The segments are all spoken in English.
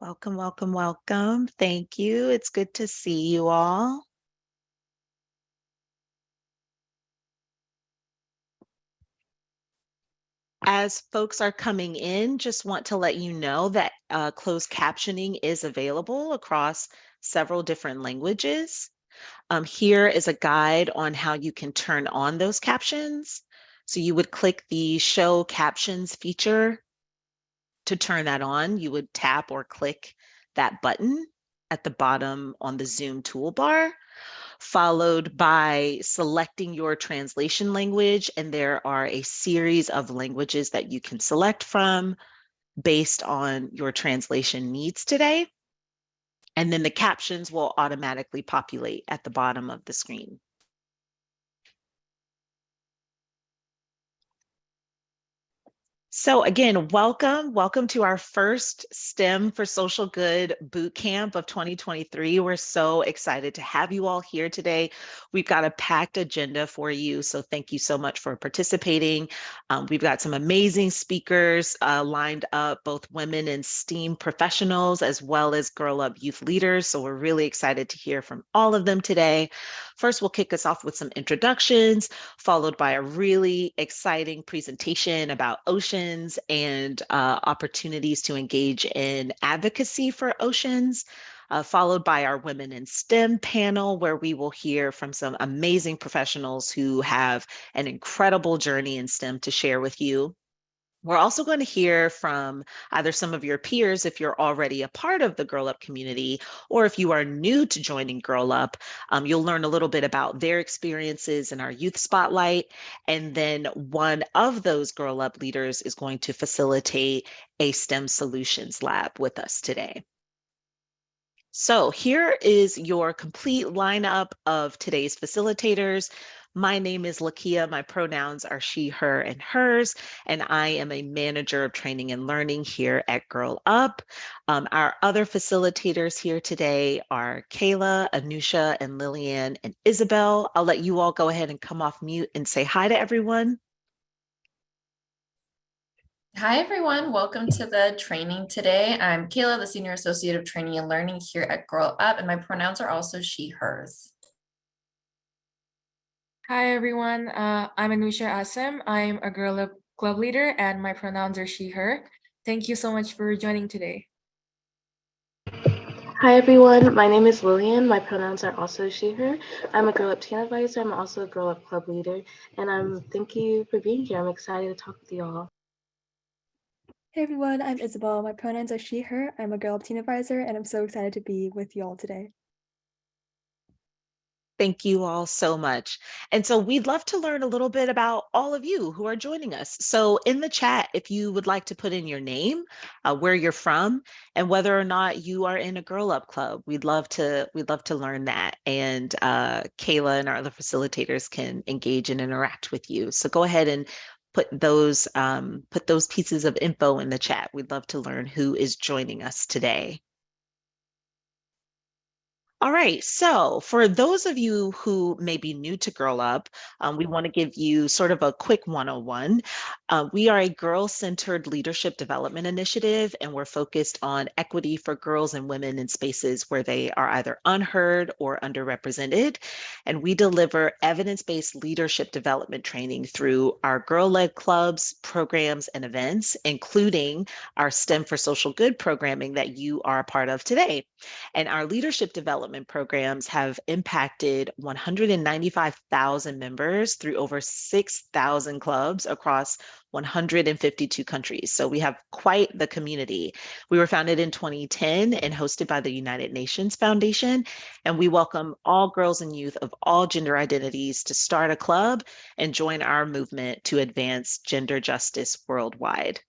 Welcome, welcome, welcome. Thank you. It's good to see you all. As folks are coming in, just want to let you know that closed captioning is available across several different languages. Here is a guide on how you can turn on those captions. So you would click the Show Captions feature to turn that on. You would tap or click that button at the bottom on the Zoom toolbar, followed by selecting your translation language. And there are a series of languages that you can select from based on your translation needs today. And then the captions will automatically populate at the bottom of the screen. So again, welcome to our first STEM for Social Good Bootcamp of 2023. We're so excited to have you all here today. We've got a packed agenda for you, so thank you so much for participating. We've got some amazing speakers lined up, both women and STEAM professionals, as well as Girl Up youth leaders. So we're really excited to hear from all of them today. First, we'll kick us off with some introductions, followed by a really exciting presentation about oceans and opportunities to engage in advocacy for oceans, followed by our Women in STEM panel, where we will hear from some amazing professionals who have an incredible journey in STEM to share with you. We're also going to hear from either some of your peers if you're already a part of the Girl Up community, or if you are new to joining Girl Up, you'll learn a little bit about their experiences in our youth spotlight. And then one of those Girl Up leaders is going to facilitate a STEM solutions lab with us today. So here is your complete lineup of today's facilitators. My name is Lakia. My pronouns are she, her, and hers, and I am a manager of training and learning here at Girl Up. Our other facilitators here today are Kayla, Anusha, and Lillian, and Isabel. I'll let you all go ahead and come off mute and say hi to everyone. Hi, everyone. Welcome to the training today. I'm Kayla, the Senior Associate of Training and Learning here at Girl Up, and my pronouns are also she, hers. Hi, everyone. I'm Anusha Asem. I'm a Girl Up club leader, and my pronouns are she, her. Thank you so much for joining today. Hi everyone, my name is Lillian. My pronouns are also she, her. I'm a Girl Up Teen Advisor. I'm also a Girl Up Club leader. And thank you for being here. I'm excited to talk with you all. Hey everyone, I'm Isabel. My pronouns are she, her. I'm a Girl Up Teen Advisor, and I'm so excited to be with you all today. Thank you all so much. And so we'd love to learn a little bit about all of you who are joining us. So in the chat, if you would like to put in your name, where you're from, and whether or not you are in a Girl Up club, we'd love to learn that. And Kayla and our other facilitators can engage and interact with you. So go ahead and put those pieces of info in the chat. We'd love to learn who is joining us today. All right, so for those of you who may be new to Girl Up, we want to give you sort of a quick 101. We are a girl-centered leadership development initiative, and we're focused on equity for girls and women in spaces where they are either unheard or underrepresented. And we deliver evidence-based leadership development training through our girl-led clubs, programs, and events, including our STEM for Social Good programming that you are a part of today. And our leadership development programs have impacted 195,000 members through over 6,000 clubs across 152 countries. So we have quite the community. We were founded in 2010 and hosted by the United Nations Foundation. And we welcome all girls and youth of all gender identities to start a club and join our movement to advance gender justice worldwide.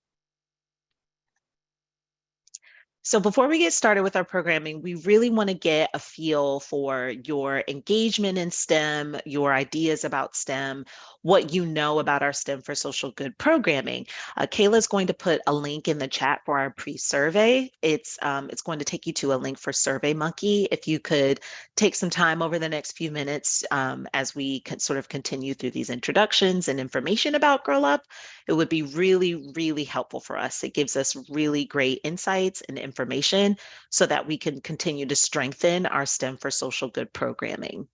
So before we get started with our programming, we really want to get a feel for your engagement in STEM, your ideas about STEM, what you know about our STEM for Social Good programming. Kayla is going to put a link in the chat for our pre-survey. It's going to take you to a link for SurveyMonkey. If you could take some time over the next few minutes as we can sort of continue through these introductions and information about Girl Up, it would be really, really helpful for us. It gives us really great insights and information information so that we can continue to strengthen our STEM for social good programming.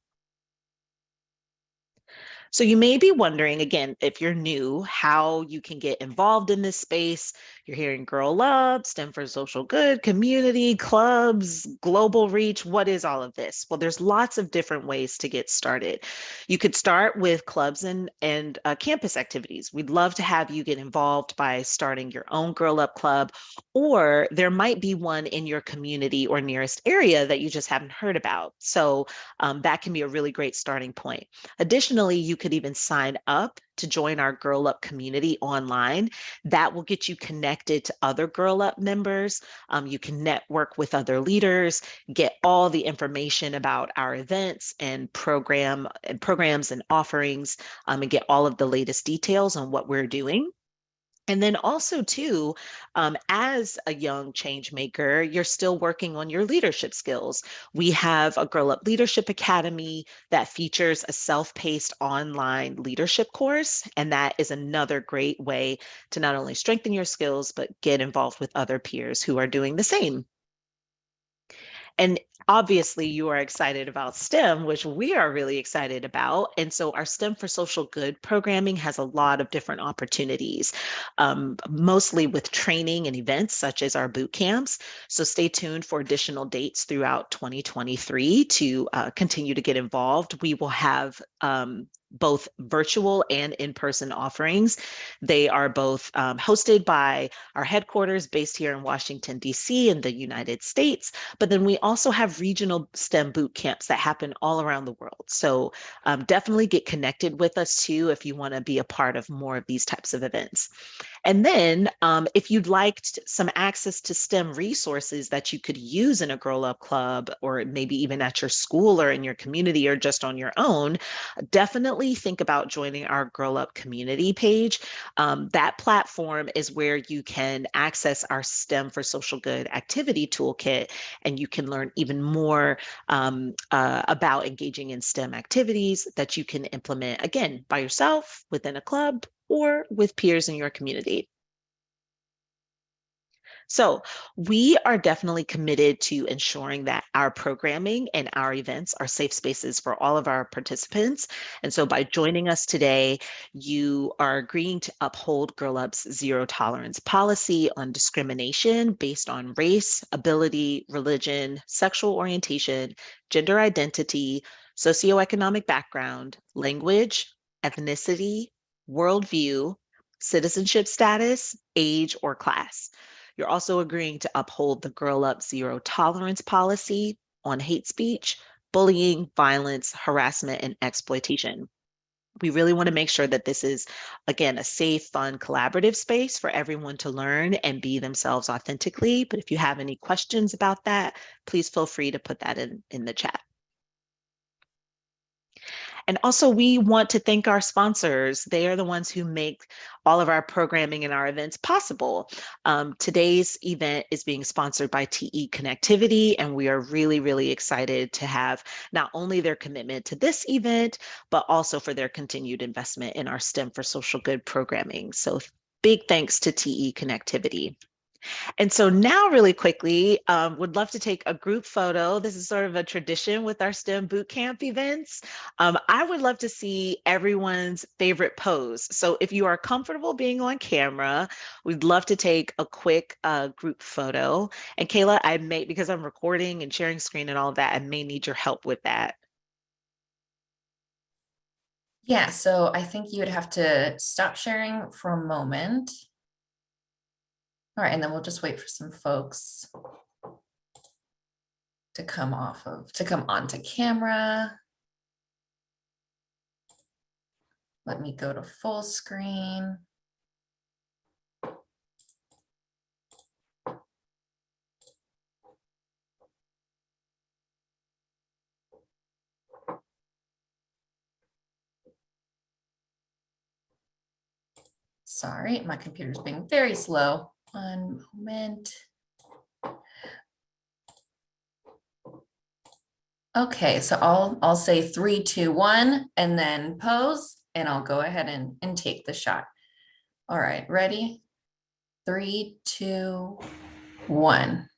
So you may be wondering, again, if you're new, how you can get involved in this space. You're hearing Girl Up, STEM for Social Good, community, clubs, global reach. What is all of this? Well, there's lots of different ways to get started. You could start with clubs and campus activities. We'd love to have you get involved by starting your own Girl Up club, or there might be one in your community or nearest area that you just haven't heard about. So that can be a really great starting point. Additionally, you could even sign up to join our Girl Up community online. That will get you connected to other Girl Up members. You can network with other leaders, get all the information about our events and programs and offerings, and get all of the latest details on what we're doing. And then also too, as a young change maker, you're still working on your leadership skills. We have a Girl Up Leadership Academy that features a self-paced online leadership course. And that is another great way to not only strengthen your skills, but get involved with other peers who are doing the same. And obviously, you are excited about STEM, which we are really excited about. And so, our STEM for Social Good programming has a lot of different opportunities, mostly with training and events such as our boot camps. So, stay tuned for additional dates throughout 2023 to continue to get involved. We will have both virtual and in-person offerings. They are both hosted by our headquarters based here in Washington, D.C. in the United States, but then we also have regional STEM boot camps that happen all around the world. So definitely get connected with us too if you want to be a part of more of these types of events. And then if you'd like some access to STEM resources that you could use in a Girl Up Club, or maybe even at your school or in your community or just on your own, definitely think about joining our Girl Up community page. That platform is where you can access our STEM for Social Good activity toolkit, and you can learn even more about engaging in STEM activities that you can implement, again, by yourself, within a club, or with peers in your community. So we are definitely committed to ensuring that our programming and our events are safe spaces for all of our participants. And so by joining us today, you are agreeing to uphold Girl Up's zero tolerance policy on discrimination based on race, ability, religion, sexual orientation, gender identity, socioeconomic background, language, ethnicity, worldview, citizenship status, age, or class. You're also agreeing to uphold the Girl Up zero tolerance policy on hate speech, bullying, violence, harassment, and exploitation. We really want to make sure that this is, again, a safe, fun, collaborative space for everyone to learn and be themselves authentically. But if you have any questions about that, please feel free to put that in the chat. And also, we want to thank our sponsors. They are the ones who make all of our programming and our events possible. Today's event is being sponsored by TE Connectivity, and we are really, really excited to have not only their commitment to this event, but also for their continued investment in our STEM for Social Good programming. So big thanks to TE Connectivity. And so now really quickly, would love to take a group photo. This is sort of a tradition with our STEM Bootcamp events. I would love to see everyone's favorite pose. So if you are comfortable being on camera, we'd love to take a quick group photo. And Kayla, because I'm recording and sharing screen and all of that, I may need your help with that. Yeah, so I think you would have to stop sharing for a moment. All right, and then we'll just wait for some folks to come onto camera. Let me go to full screen. Sorry, my computer's being very slow. One moment. Okay, so I'll say 3, 2, 1, and then pose, and I'll go ahead and take the shot. All right, ready? 3, 2, 1.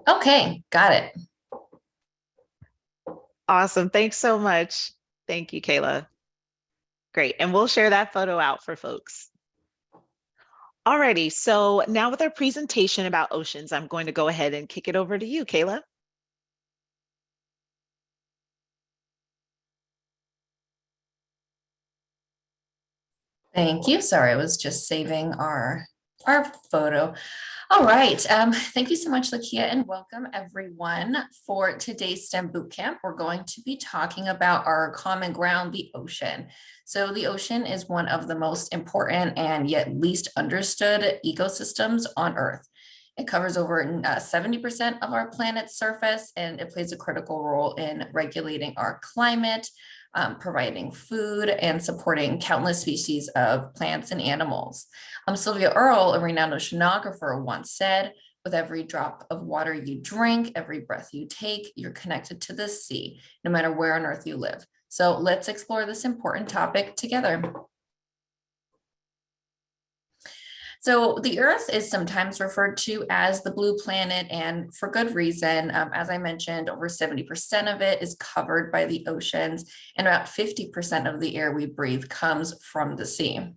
Okay, got it. Awesome. Thanks so much. Thank you, Kayla. Great. And we'll share that photo out for folks. Alrighty, so now with our presentation about oceans, I'm going to go ahead and kick it over to you, Kayla. Thank you. Sorry, I was just saving our photo. All right. Thank you so much, Lakia, and welcome everyone for today's STEM Bootcamp. We're going to be talking about our common ground, the ocean. So the ocean is one of the most important and yet least understood ecosystems on Earth. It covers over 70% of our planet's surface, and it plays a critical role in regulating our climate, providing food, and supporting countless species of plants and animals. Sylvia Earle, a renowned oceanographer, once said, "With every drop of water you drink, every breath you take, you're connected to the sea, no matter where on Earth you live." So let's explore this important topic together. So the Earth is sometimes referred to as the blue planet, and for good reason. As I mentioned, over 70% of it is covered by the oceans, and about 50% of the air we breathe comes from the sea.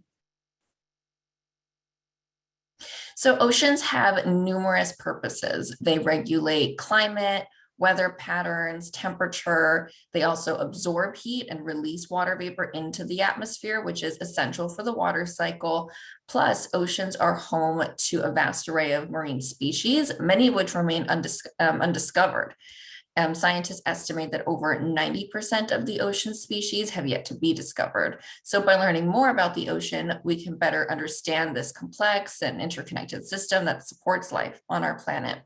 So oceans have numerous purposes. They regulate climate, weather patterns, temperature. They also absorb heat and release water vapor into the atmosphere, which is essential for the water cycle. Plus, oceans are home to a vast array of marine species, many of which remain undiscovered. Scientists estimate that over 90% of the ocean species have yet to be discovered. So by learning more about the ocean, we can better understand this complex and interconnected system that supports life on our planet.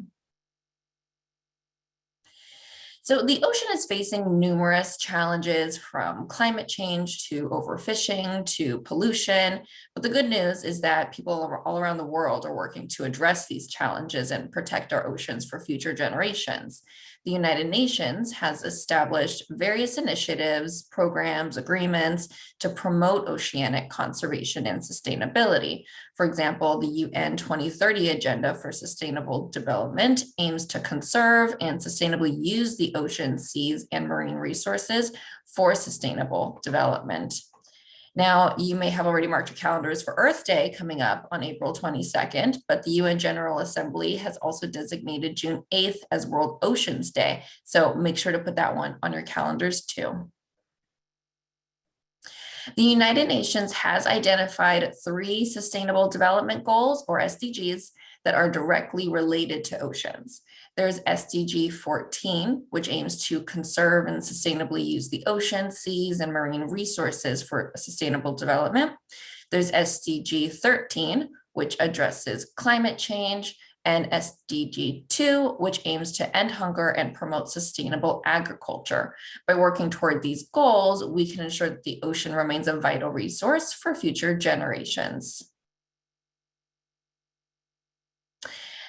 So the ocean is facing numerous challenges, from climate change to overfishing to pollution. But the good news is that people all around the world are working to address these challenges and protect our oceans for future generations. The United Nations has established various initiatives, programs, agreements to promote oceanic conservation and sustainability. For example, the UN 2030 Agenda for Sustainable Development aims to conserve and sustainably use the ocean, seas, and marine resources for sustainable development. Now, you may have already marked your calendars for Earth Day coming up on April 22nd, but the UN General Assembly has also designated June 8th as World Oceans Day. So make sure to put that one on your calendars too. The United Nations has identified 3 Sustainable Development Goals, or SDGs, that are directly related to oceans. There's SDG 14, which aims to conserve and sustainably use the ocean, seas, and marine resources for sustainable development. There's SDG 13, which addresses climate change, and SDG 2, which aims to end hunger and promote sustainable agriculture. By working toward these goals, we can ensure that the ocean remains a vital resource for future generations.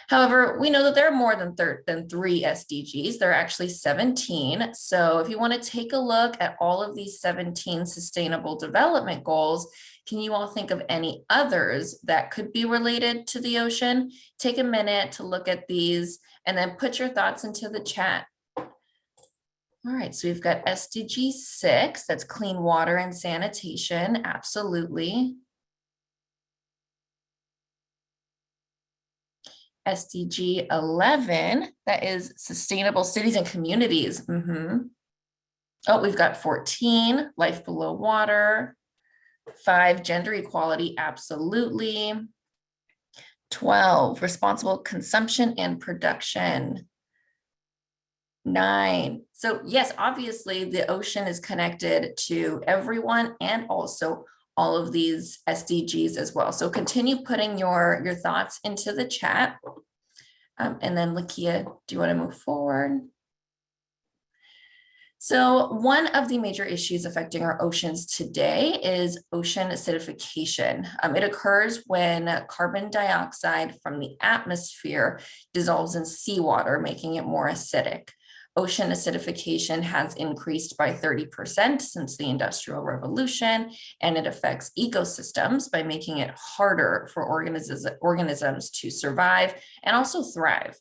However, we know that there are more than 3 SDGs. There are actually 17. So if you want to take a look at all of these 17 Sustainable Development Goals, can you all think of any others that could be related to the ocean? Take a minute to look at these and then put your thoughts into the chat. All right, so we've got SDG 6, that's clean water and sanitation, absolutely. SDG 11, that is sustainable cities and communities. Oh, we've got 14, life below water. 5, gender equality, absolutely. 12, responsible consumption and production. 9, so yes, obviously the ocean is connected to everyone and also all of these SDGs as well. So continue putting your thoughts into the chat. And then Lakia, do you want to move forward? So one of the major issues affecting our oceans today is ocean acidification. It occurs when carbon dioxide from the atmosphere dissolves in seawater, making it more acidic. Ocean acidification has increased by 30% since the Industrial Revolution, and it affects ecosystems by making it harder for organisms to survive and also thrive.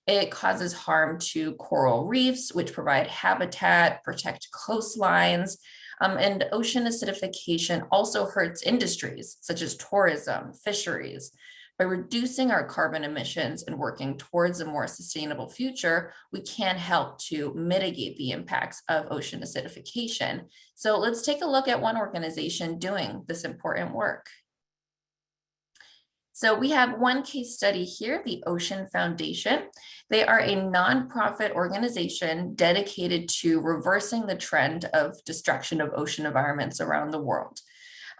It causes harm to coral reefs, which provide habitat, protect coastlines, and ocean acidification also hurts industries such as tourism, fisheries. By reducing our carbon emissions and working towards a more sustainable future, we can help to mitigate the impacts of ocean acidification. So let's take a look at one organization doing this important work. So we have one case study here, the Ocean Foundation. They are a nonprofit organization dedicated to reversing the trend of destruction of ocean environments around the world.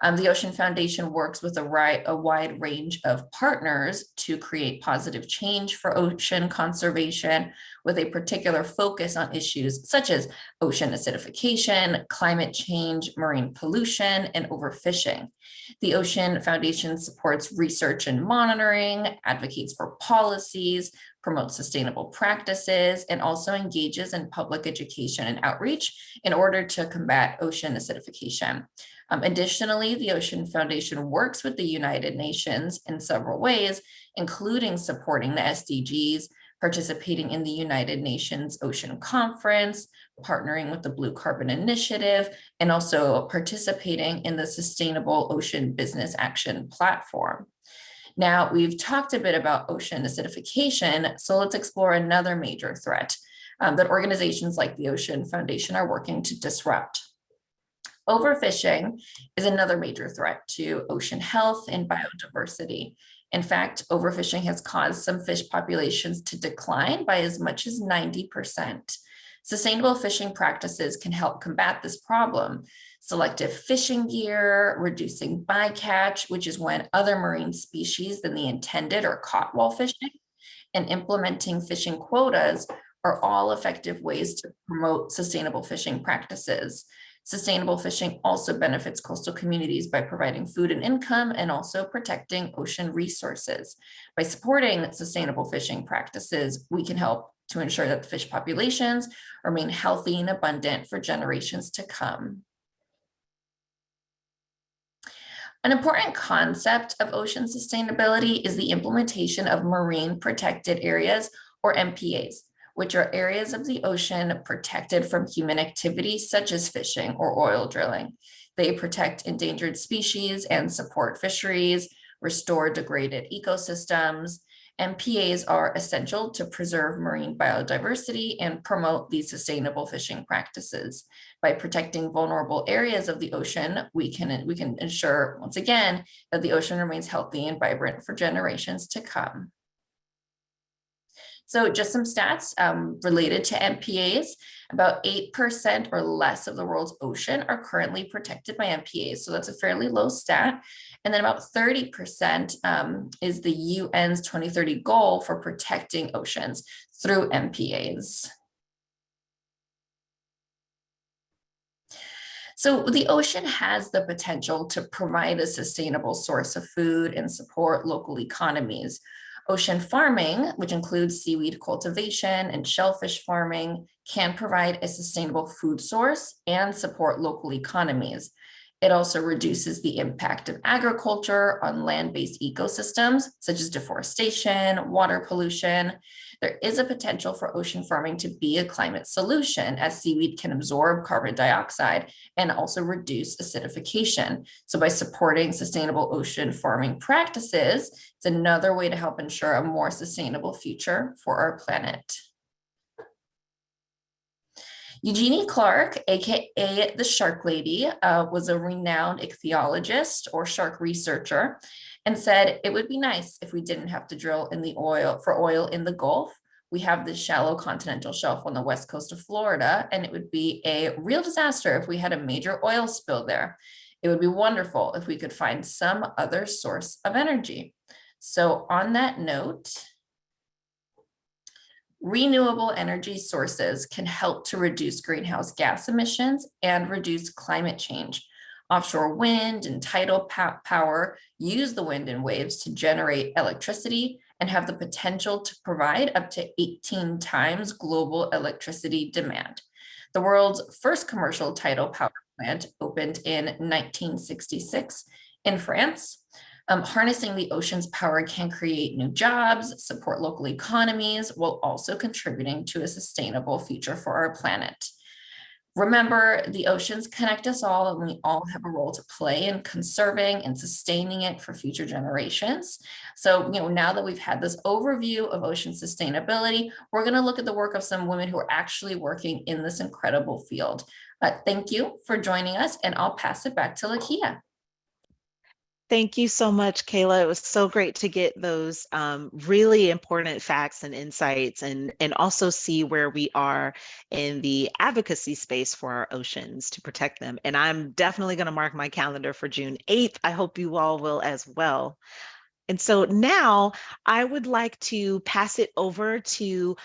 The Ocean Foundation works with a wide range of partners to create positive change for ocean conservation, with a particular focus on issues such as ocean acidification, climate change, marine pollution, and overfishing. The Ocean Foundation supports research and monitoring, advocates for policies, promotes sustainable practices, and also engages in public education and outreach in order to combat ocean acidification. Additionally, the Ocean Foundation works with the United Nations in several ways, including supporting the SDGs, participating in the United Nations Ocean Conference, partnering with the Blue Carbon Initiative, and also participating in the Sustainable Ocean Business Action Platform. Now, we've talked a bit about ocean acidification, so let's explore another major threat that organizations like the Ocean Foundation are working to disrupt. Overfishing is another major threat to ocean health and biodiversity. In fact, overfishing has caused some fish populations to decline by as much as 90%. Sustainable fishing practices can help combat this problem. Selective fishing gear, reducing bycatch, which is when other marine species than the intended are caught while fishing, and implementing fishing quotas are all effective ways to promote sustainable fishing practices. Sustainable fishing also benefits coastal communities by providing food and income and also protecting ocean resources. By supporting sustainable fishing practices, we can help to ensure that the fish populations remain healthy and abundant for generations to come. An important concept of ocean sustainability is the implementation of marine protected areas, or MPAs, which are areas of the ocean protected from human activities such as fishing or oil drilling. They protect endangered species and support fisheries, restore degraded ecosystems. MPAs are essential to preserve marine biodiversity and promote these sustainable fishing practices. By protecting vulnerable areas of the ocean, we can ensure, once again, that the ocean remains healthy and vibrant for generations to come. So just some stats related to MPAs. About 8% or less of the world's ocean are currently protected by MPAs. So that's a fairly low stat. And then about 30% is the UN's 2030 goal for protecting oceans through MPAs. So the ocean has the potential to provide a sustainable source of food and support local economies. Ocean farming, which includes seaweed cultivation and shellfish farming, can provide a sustainable food source and support local economies. It also reduces the impact of agriculture on land-based ecosystems, such as deforestation, water pollution. There is a potential for ocean farming to be a climate solution, as seaweed can absorb carbon dioxide and also reduce acidification. So by supporting sustainable ocean farming practices, it's another way to help ensure a more sustainable future for our planet. Eugenie Clark, aka the Shark Lady, was a renowned ichthyologist or shark researcher, and said it would be nice if we didn't have to drill in the oil in the Gulf. We have this shallow continental shelf on the west coast of Florida, and it would be a real disaster if we had a major oil spill there. It would be wonderful if we could find some other source of energy. So on that note, renewable energy sources can help to reduce greenhouse gas emissions and reduce climate change. Offshore wind and tidal power use the wind and waves to generate electricity and have the potential to provide up to 18 times global electricity demand. The world's first commercial tidal power plant opened in 1966 in France. Harnessing the ocean's power can create new jobs, support local economies, while also contributing to a sustainable future for our planet. Remember, the oceans connect us all, and we all have a role to play in conserving and sustaining it for future generations. So, now that we've had this overview of ocean sustainability, we're going to look at the work of some women who are actually working in this incredible field. Thank you for joining us, and I'll pass it back to Lakia. Thank you so much, Kayla. It was so great to get those really important facts and insights, and also see where we are in the advocacy space for our oceans to protect them. And I'm definitely going to mark my calendar for June 8th. I hope you all will as well. And so now I would like to pass it over to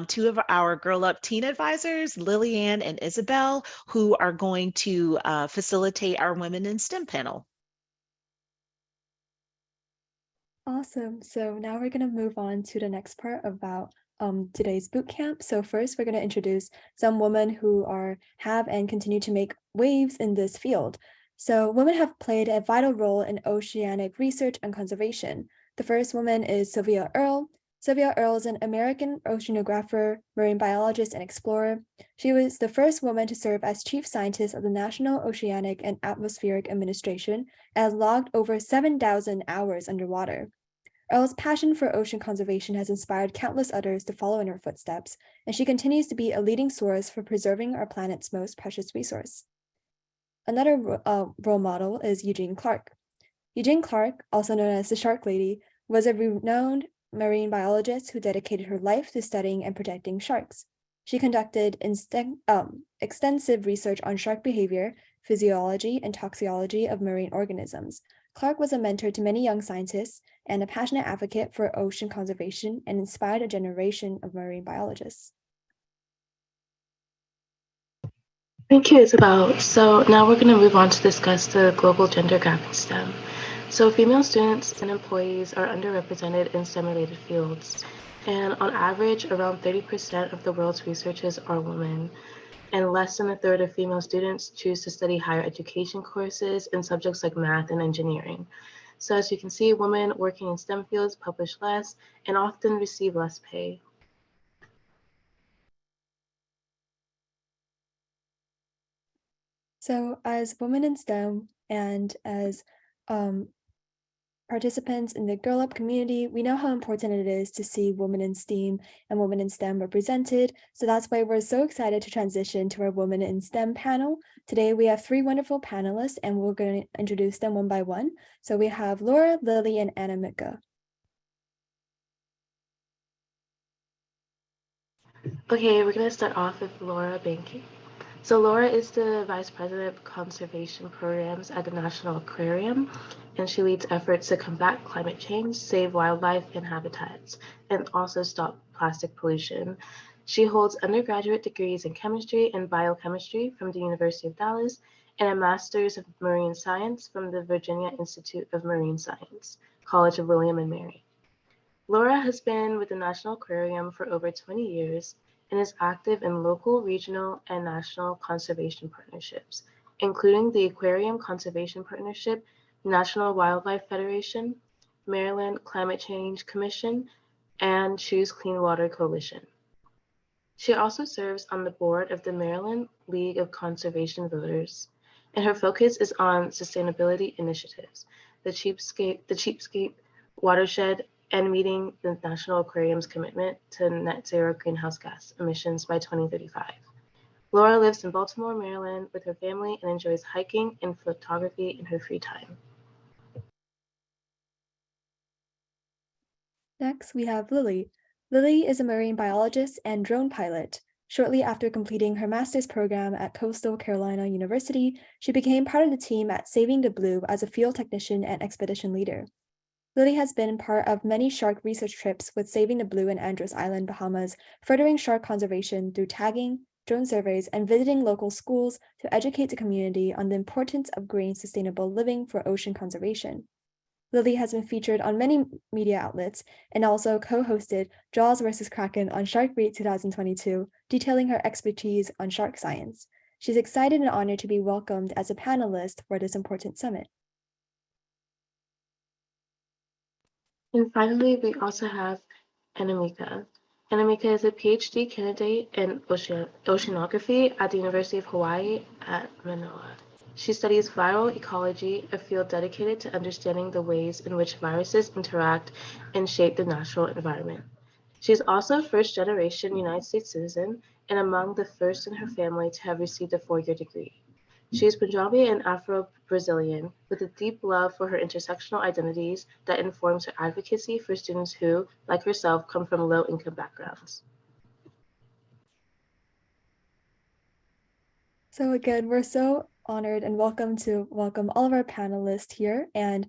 two of our Girl Up teen advisors, Lillian and Isabel, who are going to facilitate our Women in STEM panel. Awesome. So now we're going to move on to the next part about today's boot camp. So first, we're going to introduce some women who have and continue to make waves in this field. So women have played a vital role in oceanic research and conservation. The first woman is Sylvia Earle. Sylvia Earle is an American oceanographer, marine biologist, and explorer. She was the first woman to serve as chief scientist of the National Oceanic and Atmospheric Administration and has logged over 7,000 hours underwater. Earle's passion for ocean conservation has inspired countless others to follow in her footsteps, and she continues to be a leading source for preserving our planet's most precious resource. Another role model is Eugene Clark. Eugene Clark, also known as the Shark Lady, was a renowned marine biologist who dedicated her life to studying and protecting sharks. She conducted extensive research on shark behavior, physiology, and toxicology of marine organisms. Clark was a mentor to many young scientists and a passionate advocate for ocean conservation and inspired a generation of marine biologists. Thank you, Isabel. So now we're going to move on to discuss the global gender gap in STEM. So female students and employees are underrepresented in STEM-related fields. And on average, around 30% of the world's researchers are women. And less than a third of female students choose to study higher education courses in subjects like math and engineering. So as you can see, women working in STEM fields publish less and often receive less pay. So as women in STEM and as participants in the Girl Up community, we know how important it is to see women in STEAM and women in STEM represented. So that's why we're so excited to transition to our Women in STEM panel. Today, we have three wonderful panelists, and we're going to introduce them one by one. So we have Laura, Lily, and Anna Mika. Okay, we're going to start off with Laura Banky. So Laura is the Vice President of Conservation Programs at the National Aquarium, and she leads efforts to combat climate change, save wildlife and habitats, and also stop plastic pollution. She holds undergraduate degrees in chemistry and biochemistry from the University of Dallas and a master's of marine science from the Virginia Institute of Marine Science, College of William and Mary. Laura has been with the National Aquarium for over 20 years and is active in local, regional, and national conservation partnerships, including the Aquarium Conservation Partnership, National Wildlife Federation, Maryland Climate Change Commission, and Choose Clean Water Coalition. She also serves on the board of the Maryland League of Conservation Voters, and her focus is on sustainability initiatives, the Cheapskate Watershed, and meeting the National Aquarium's commitment to net zero greenhouse gas emissions by 2035. Laura lives in Baltimore, Maryland with her family and enjoys hiking and photography in her free time. Next, we have Lily. Lily is a marine biologist and drone pilot. Shortly after completing her master's program at Coastal Carolina University, she became part of the team at Saving the Blue as a field technician and expedition leader. Lily has been part of many shark research trips with Saving the Blue in Andros Island, Bahamas, furthering shark conservation through tagging, drone surveys, and visiting local schools to educate the community on the importance of green sustainable living for ocean conservation. Lily has been featured on many media outlets and also co-hosted Jaws vs. Kraken on Shark Week 2022, detailing her expertise on shark science. She's excited and honored to be welcomed as a panelist for this important summit. And finally, we also have Anamika. Anamika is a PhD candidate in oceanography at the University of Hawaii at Manoa. She studies viral ecology, a field dedicated to understanding the ways in which viruses interact and shape the natural environment. She's also a first-generation United States citizen and among the first in her family to have received a four-year degree. She is Punjabi and Afro-Brazilian, with a deep love for her intersectional identities that informs her advocacy for students who, like herself, come from low-income backgrounds. So again, we're so honored and welcome all of our panelists here. And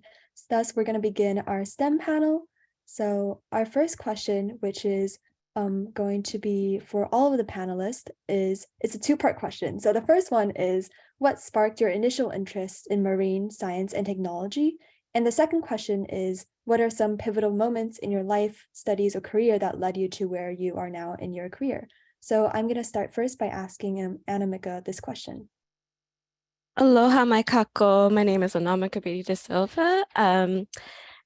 thus we're going to begin our STEM panel. So our first question, which is going to be for all of the panelists, it's a two-part question. So the first one is, what sparked your initial interest in marine science and technology? And the second question is, what are some pivotal moments in your life, studies, or career that led you to where you are now in your career? So I'm going to start first by asking Anamika this question. Aloha, my kako. My name is Anamika Beatty da Silva.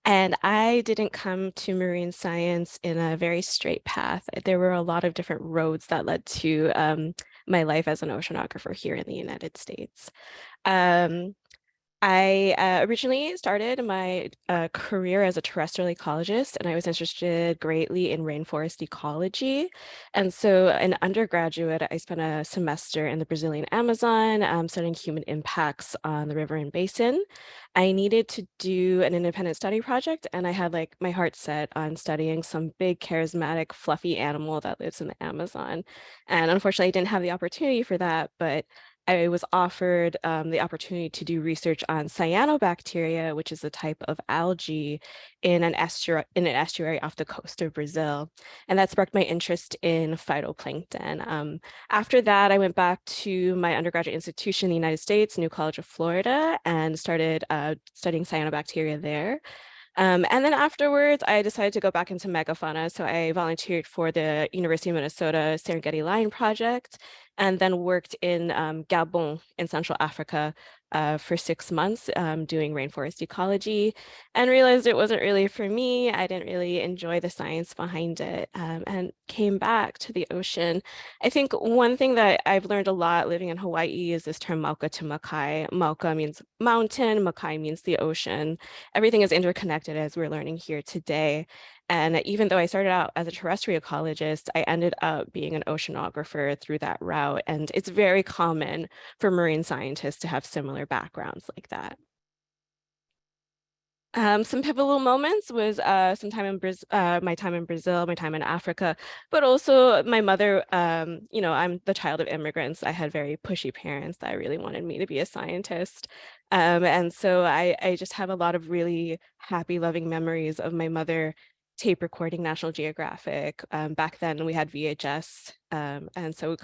And I didn't come to marine science in a very straight path. There were a lot of different roads that led to my life as an oceanographer here in the United States. I originally started my career as a terrestrial ecologist, and I was interested greatly in rainforest ecology. And so in undergraduate, I spent a semester in the Brazilian Amazon studying human impacts on the river and basin. I needed to do an independent study project, and I had like my heart set on studying some big, charismatic, fluffy animal that lives in the Amazon. And unfortunately, I didn't have the opportunity for that, but I was offered the opportunity to do research on cyanobacteria, which is a type of algae in an estuary off the coast of Brazil. And that sparked my interest in phytoplankton. After that, I went back to my undergraduate institution in the United States, New College of Florida, and started studying cyanobacteria there. And then afterwards, I decided to go back into megafauna. So I volunteered for the University of Minnesota Serengeti Lion Project, and then worked in Gabon in Central Africa for 6 months doing rainforest ecology, and realized it wasn't really for me. I didn't really enjoy the science behind it, and came back to the ocean. I think one thing that I've learned a lot living in Hawaii is this term Mauka to Makai. Mauka means mountain, Makai means the ocean. Everything is interconnected, as we're learning here today. And even though I started out as a terrestrial ecologist, I ended up being an oceanographer through that route. And it's very common for marine scientists to have similar backgrounds like that. Some pivotal moments was some time in my time in Brazil, my time in Africa, but also my mother, I'm the child of immigrants. I had very pushy parents that really wanted me to be a scientist. And so I just have a lot of really happy, loving memories of my mother tape recording National Geographic. Back then we had VHS. And so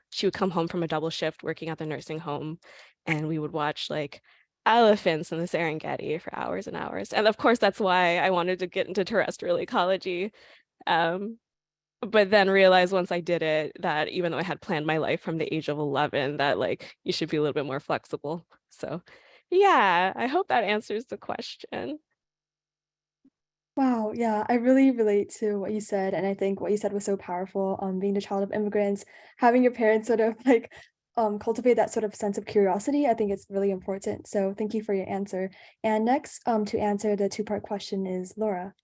she would come home from a double shift working at the nursing home, and we would watch like elephants in the Serengeti for hours and hours. And of course, that's why I wanted to get into terrestrial ecology. But then realized once I did it that even though I had planned my life from the age of 11, that like you should be a little bit more flexible. So yeah, I hope that answers the question. Wow, yeah, I really relate to what you said. And I think what you said was so powerful. Being the child of immigrants, having your parents sort of like cultivate that sort of sense of curiosity, I think it's really important. So thank you for your answer. And next, to answer the two-part question is Laura.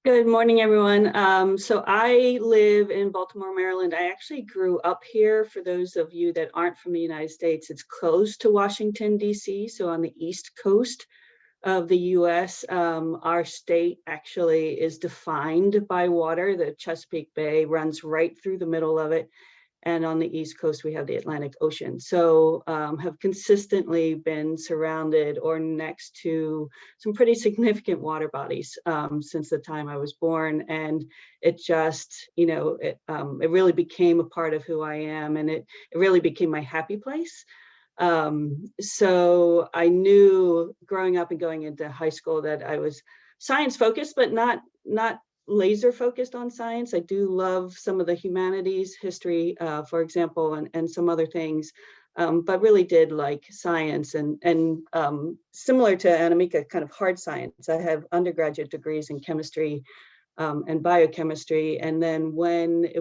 Good morning, everyone. So I live in Baltimore, Maryland. I actually grew up here. For those of you that aren't from the United States, it's close to Washington, D.C., so on the East Coast of the US. Our state actually is defined by water. The Chesapeake Bay runs right through the middle of it. And on the East Coast, we have the Atlantic Ocean. So have consistently been surrounded or next to some pretty significant water bodies since the time I was born. And it just, it really became a part of who I am. And it really became my happy place. So I knew growing up and going into high school that I was science focused, but not laser focused on science. I do love some of the humanities, history, for example, and some other things. but really did like science and similar to Anamika, kind of hard science. I have undergraduate degrees in chemistry and biochemistry. And then when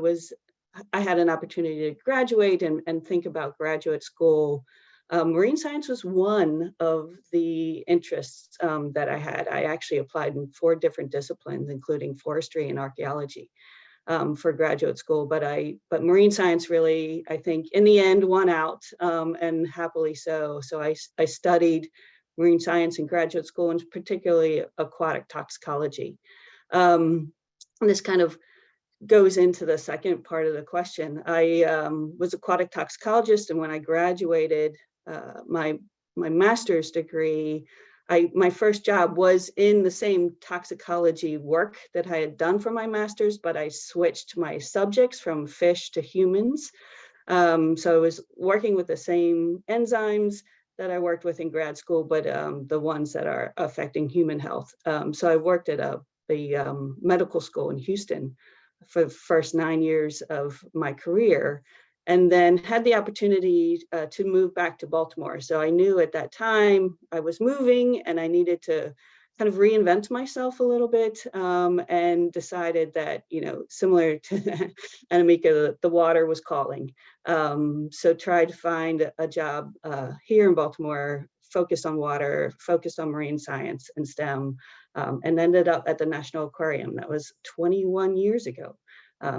I had an opportunity to graduate and think about graduate school, marine science was one of the interests that I had. I actually applied in 4 different disciplines, including forestry and archaeology for graduate school. But marine science really, I think, in the end, won out, and happily so. So I studied marine science in graduate school, and particularly aquatic toxicology. And this kind of goes into the second part of the question. I was aquatic toxicologist, and when I graduated my master's degree, my first job was in the same toxicology work that I had done for my master's, but I switched my subjects from fish to humans. So I was working with the same enzymes that I worked with in grad school, but the ones that are affecting human health. So I worked at the medical school in Houston for the first 9 years of my career, and then had the opportunity to move back to Baltimore. So I knew at that time I was moving and I needed to kind of reinvent myself a little bit, and decided that, similar to Anamika, the water was calling. So tried to find a job here in Baltimore, focused on water, focused on marine science and STEM, and ended up at the National Aquarium. That was 21 years ago.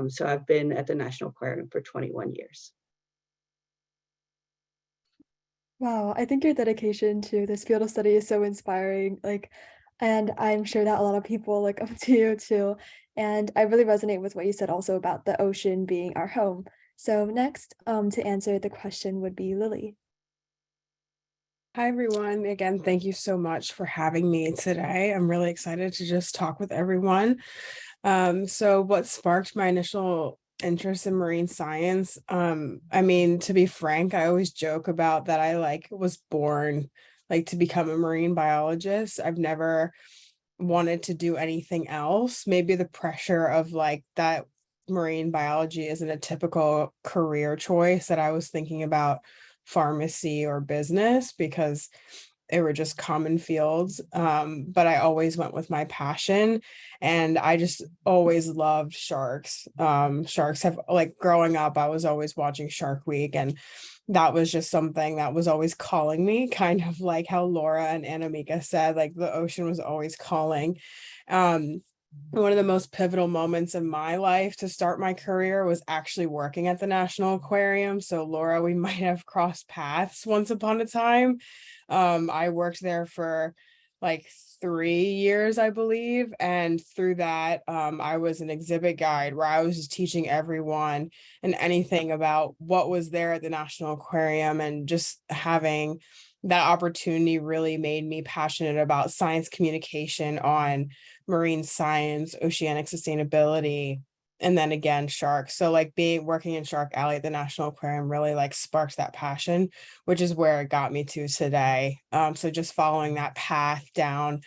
So I've been at the National Aquarium for 21 years. Wow, I think your dedication to this field of study is so inspiring. And I'm sure that a lot of people look up to you too. And I really resonate with what you said also about the ocean being our home. So next, to answer the question would be Lily. Hi, everyone. Again, thank you so much for having me today. I'm really excited to just talk with everyone. So what sparked my initial interest in marine science? I mean, to be frank, I always joke about that I was born to become a marine biologist. I've never wanted to do anything else. Maybe the pressure of that marine biology isn't a typical career choice that I was thinking about pharmacy or business because they were just common fields. But I always went with my passion, and I just always loved sharks. Sharks have growing up, I was always watching Shark Week, and that was just something that was always calling me, kind of like how Laura and Anamika said, the ocean was always calling. One of the most pivotal moments in my life to start my career was actually working at the National Aquarium. So Laura, we might have crossed paths once upon a time. I worked there for 3 years, I believe. And through that, I was an exhibit guide where I was just teaching everyone and anything about what was there at the National Aquarium, and just having that opportunity really made me passionate about science communication on marine science, oceanic sustainability, and then again, sharks. So working in Shark Alley at the National Aquarium really sparked that passion, which is where it got me to today. So just following that path down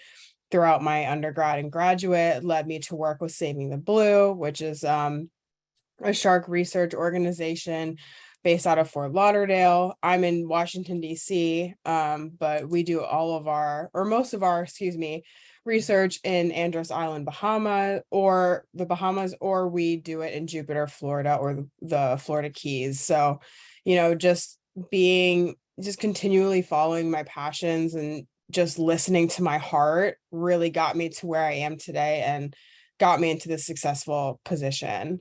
throughout my undergrad and graduate led me to work with Saving the Blue, which is a shark research organization based out of Fort Lauderdale. I'm in Washington, D.C., but we do most of our research in Andros Island, the Bahamas, or we do it in Jupiter, Florida, or the Florida Keys. So, just continually following my passions and just listening to my heart really got me to where I am today and got me into this successful position.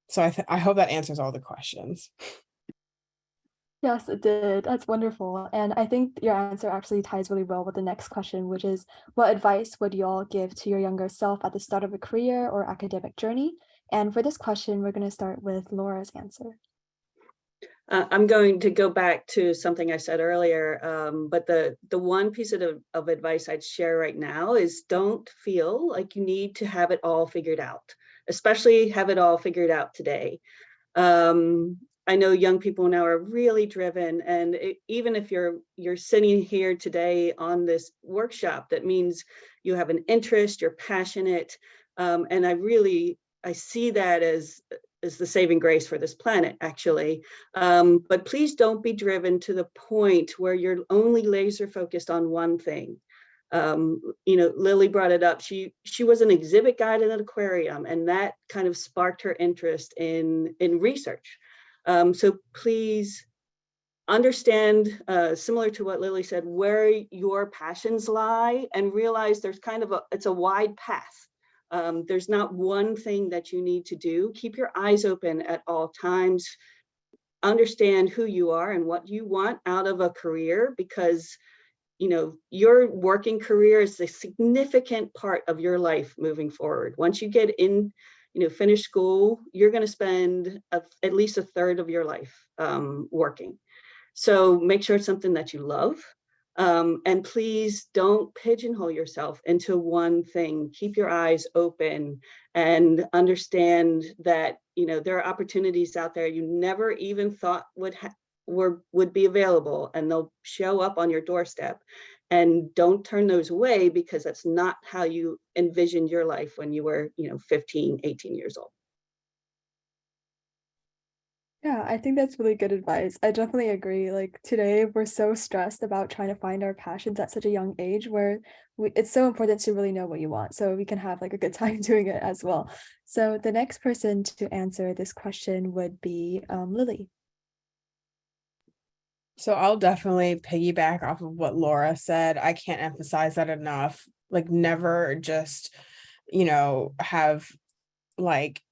So I hope that answers all the questions. Yes, it did. That's wonderful. And I think your answer actually ties really well with the next question, which is, what advice would you all give to your younger self at the start of a career or academic journey? And for this question, we're going to start with Laura's answer. I'm going to go back to something I said earlier, but the one piece of advice I'd share right now is don't feel like you need to have it all figured out, especially have it all figured out today. I know young people now are really driven, and even if you're sitting here today on this workshop, that means you have an interest, you're passionate, and I see that as the saving grace for this planet, actually. But please don't be driven to the point where you're only laser focused on one thing. Lily brought it up. She was an exhibit guide in an aquarium, and that kind of sparked her interest in research. So please understand, similar to what Lily said, where your passions lie, and realize there's kind of it's a wide path. There's not one thing that you need to do. Keep your eyes open at all times. Understand who you are and what you want out of a career, because your working career is a significant part of your life moving forward. Once you get in, finish school, you're going to spend at least a third of your life working. So make sure it's something that you love. And please don't pigeonhole yourself into one thing. Keep your eyes open and understand that, there are opportunities out there you never even thought would be available, and they'll show up on your doorstep. And don't turn those away, because that's not how you envisioned your life when you were, 15, 18 years old. Yeah, I think that's really good advice. I definitely agree. Like today, we're so stressed about trying to find our passions at such a young age, where it's so important to really know what you want so we can have like a good time doing it as well. So the next person to answer this question would be Lily. So I'll definitely piggyback off of what Laura said. I can't emphasize that enough. Like never just, have like,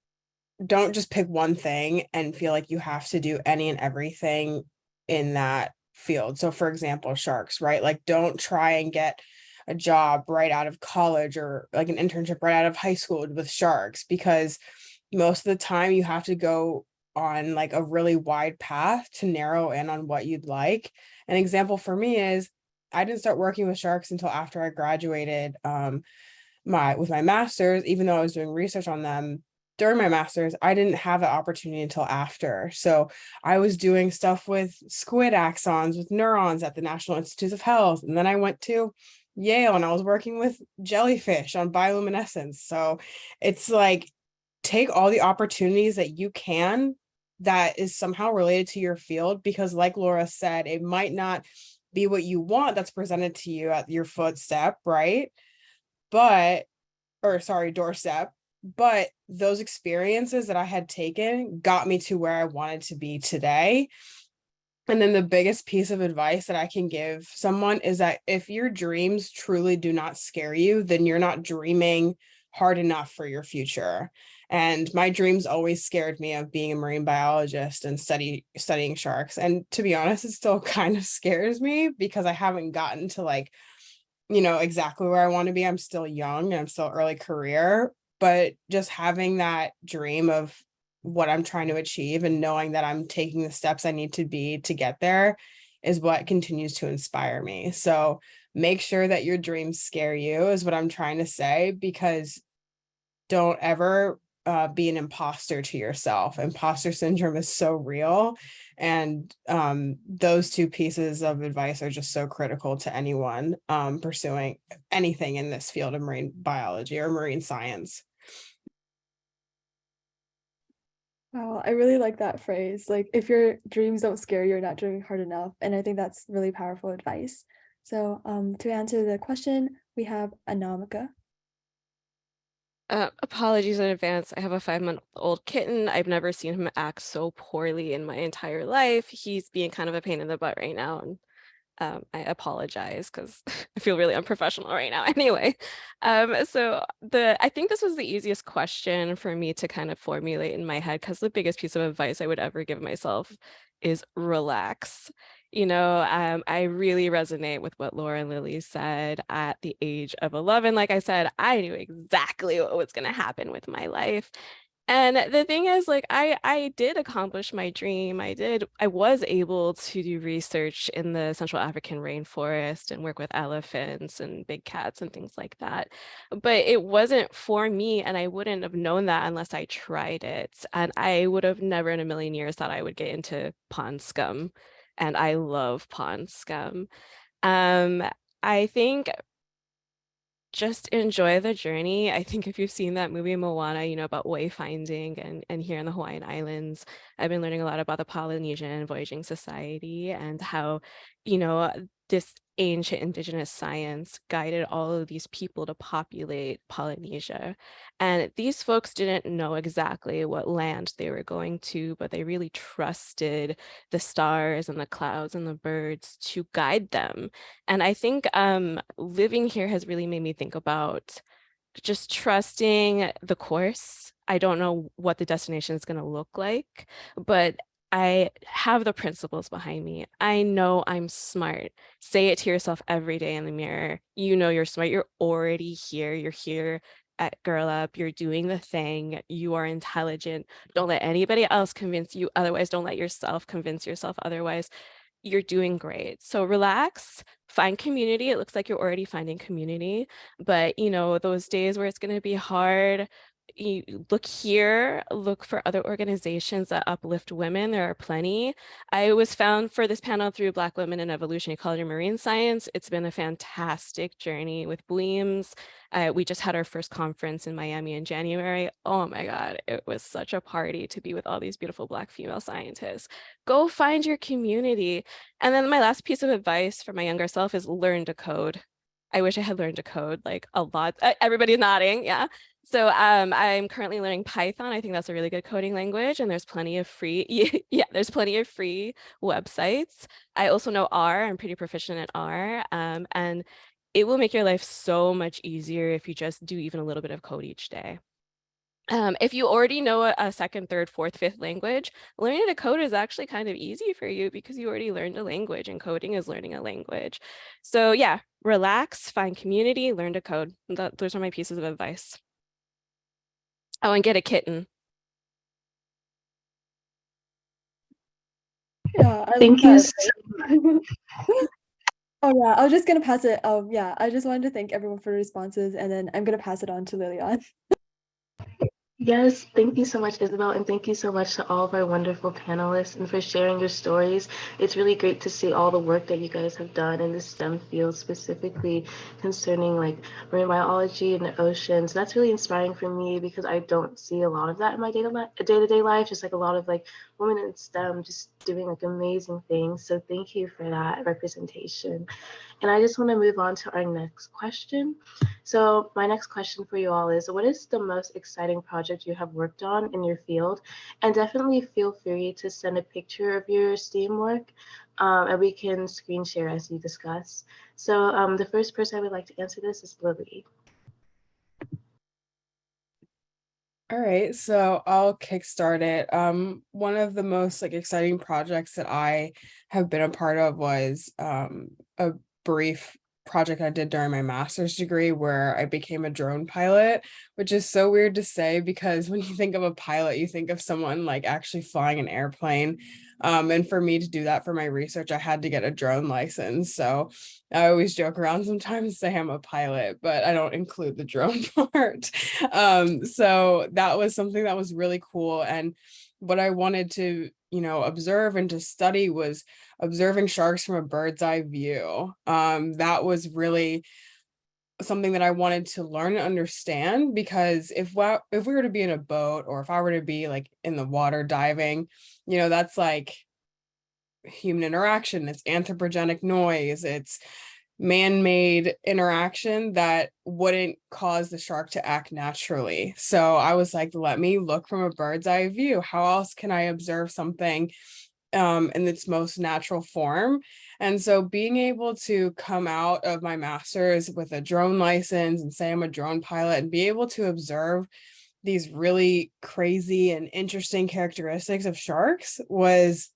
don't just pick one thing and feel like you have to do any and everything in that field. So for example, sharks, right? Like don't try and get a job right out of college or like an internship right out of high school with sharks, because most of the time you have to go on like a really wide path to narrow in on what you'd like. An example for me is I didn't start working with sharks until after I graduated with my master's, even though I was doing research on them during my master's. I didn't have the opportunity until after. So I was doing stuff with squid axons, with neurons at the National Institutes of Health. And then I went to Yale and I was working with jellyfish on bioluminescence. So it's like, take all the opportunities that you can that is somehow related to your field, because like Laura said, it might not be what you want that's presented to you at your footstep, right? Doorstep. But those experiences that I had taken got me to where I wanted to be today. And then the biggest piece of advice that I can give someone is that if your dreams truly do not scare you, then you're not dreaming hard enough for your future. And my dreams always scared me of being a marine biologist and studying sharks. And to be honest, it still kind of scares me because I haven't gotten to exactly where I want to be. I'm still young and I'm still early career, but just having that dream of what I'm trying to achieve and knowing that I'm taking the steps I need to be to get there is what continues to inspire me. So make sure that your dreams scare you is what I'm trying to say, because don't ever be an imposter to yourself. Imposter syndrome is so real. And those two pieces of advice are just so critical to anyone pursuing anything in this field of marine biology or marine science. Wow, I really like that phrase. Like, if your dreams don't scare you, you're not dreaming hard enough. And I think that's really powerful advice. So to answer the question, we have Anamika. Apologies in advance. I have a 5-month-old kitten. I've never seen him act so poorly in my entire life. He's being kind of a pain in the butt right now. And I apologize because I feel really unprofessional right now. Anyway, I think this was the easiest question for me to kind of formulate in my head, because the biggest piece of advice I would ever give myself is relax. I really resonate with what Laura and Lily said. At the age of 11, like I said, I knew exactly what was going to happen with my life. And the thing is, like, I did accomplish my dream. I was able to do research in the Central African rainforest and work with elephants and big cats and things like that. But it wasn't for me, and I wouldn't have known that unless I tried it. And I would have never in a million years thought I would get into pond scum. And I love pond scum. I think just enjoy the journey. I think if you've seen that movie Moana, you know, about wayfinding and here in the Hawaiian Islands, I've been learning a lot about the Polynesian Voyaging Society and how, you know, this ancient indigenous science guided all of these people to populate Polynesia. And these folks didn't know exactly what land they were going to, but they really trusted the stars and the clouds and the birds to guide them. And I think living here has really made me think about just trusting the course. I don't know what the destination is going to look like, but I have the principles behind me. I know I'm smart. Say it to yourself every day in the mirror. You know you're smart. You're already here. You're here at Girl Up. You're doing the thing. You are intelligent. Don't let anybody else convince you otherwise. Don't let yourself convince yourself otherwise. You're doing great. So relax, find community. It looks like you're already finding community, but you know, those days where it's going to be hard, you look here, look for other organizations that uplift women. There are plenty. I was found for this panel through Black Women in Evolution, Ecology, and Marine Science. It's been a fantastic journey with Bleams. We just had our first conference in Miami in January. Oh my God, it was such a party to be with all these beautiful Black female scientists. Go find your community. And then my last piece of advice for my younger self is learn to code. I wish I had learned to code like a lot. Everybody's nodding, yeah. So I'm currently learning Python. I think that's a really good coding language, and there's plenty of free, yeah, there's plenty of free websites. I also know R. I'm pretty proficient at R, and it will make your life so much easier if you just do even a little bit of code each day. If you already know a second, third, fourth, fifth language, learning to code is actually kind of easy for you because you already learned a language, and coding is learning a language. So yeah, relax, find community, learn to code. Those are my pieces of advice. Oh, and get a kitten. Yeah, Thank you so Oh yeah, I was just gonna pass it. Yeah, I just wanted to thank everyone for the responses, and then I'm gonna pass it on to Lilian. Yes, thank you so much, Isabel, and thank you so much to all of our wonderful panelists and for sharing your stories. It's really great to see all the work that you guys have done in the STEM field, specifically concerning like marine biology and the oceans. That's really inspiring for me because I don't see a lot of that in my day-to-day life, just like a lot of like women in STEM just doing like amazing things. So thank you for that representation. And I just want to move on to our next question. So my next question for you all is, what is the most exciting project you have worked on in your field? And definitely feel free to send a picture of your STEAM work, and we can screen share as you discuss. So the first person I would like to answer this is Lily. All right, so I'll kickstart it. One of the most like exciting projects that I have been a part of was a brief project I did during my master's degree where I became a drone pilot, which is so weird to say because when you think of a pilot, you think of someone like actually flying an airplane. And for me to do that for my research, I had to get a drone license. So I always joke around sometimes say I'm a pilot, but I don't include the drone part. So that was something that was really cool. And what I wanted to, you know, observe and to study was observing sharks from a bird's eye view. That was really something that I wanted to learn and understand because if we were to be in a boat or if I were to be like in the water diving, you know, that's like human interaction, it's anthropogenic noise, it's man-made interaction that wouldn't cause the shark to act naturally. So I was like, let me look from a bird's eye view. How else can I observe something in its most natural form? And so being able to come out of my master's with a drone license and say I'm a drone pilot and be able to observe these really crazy and interesting characteristics of sharks was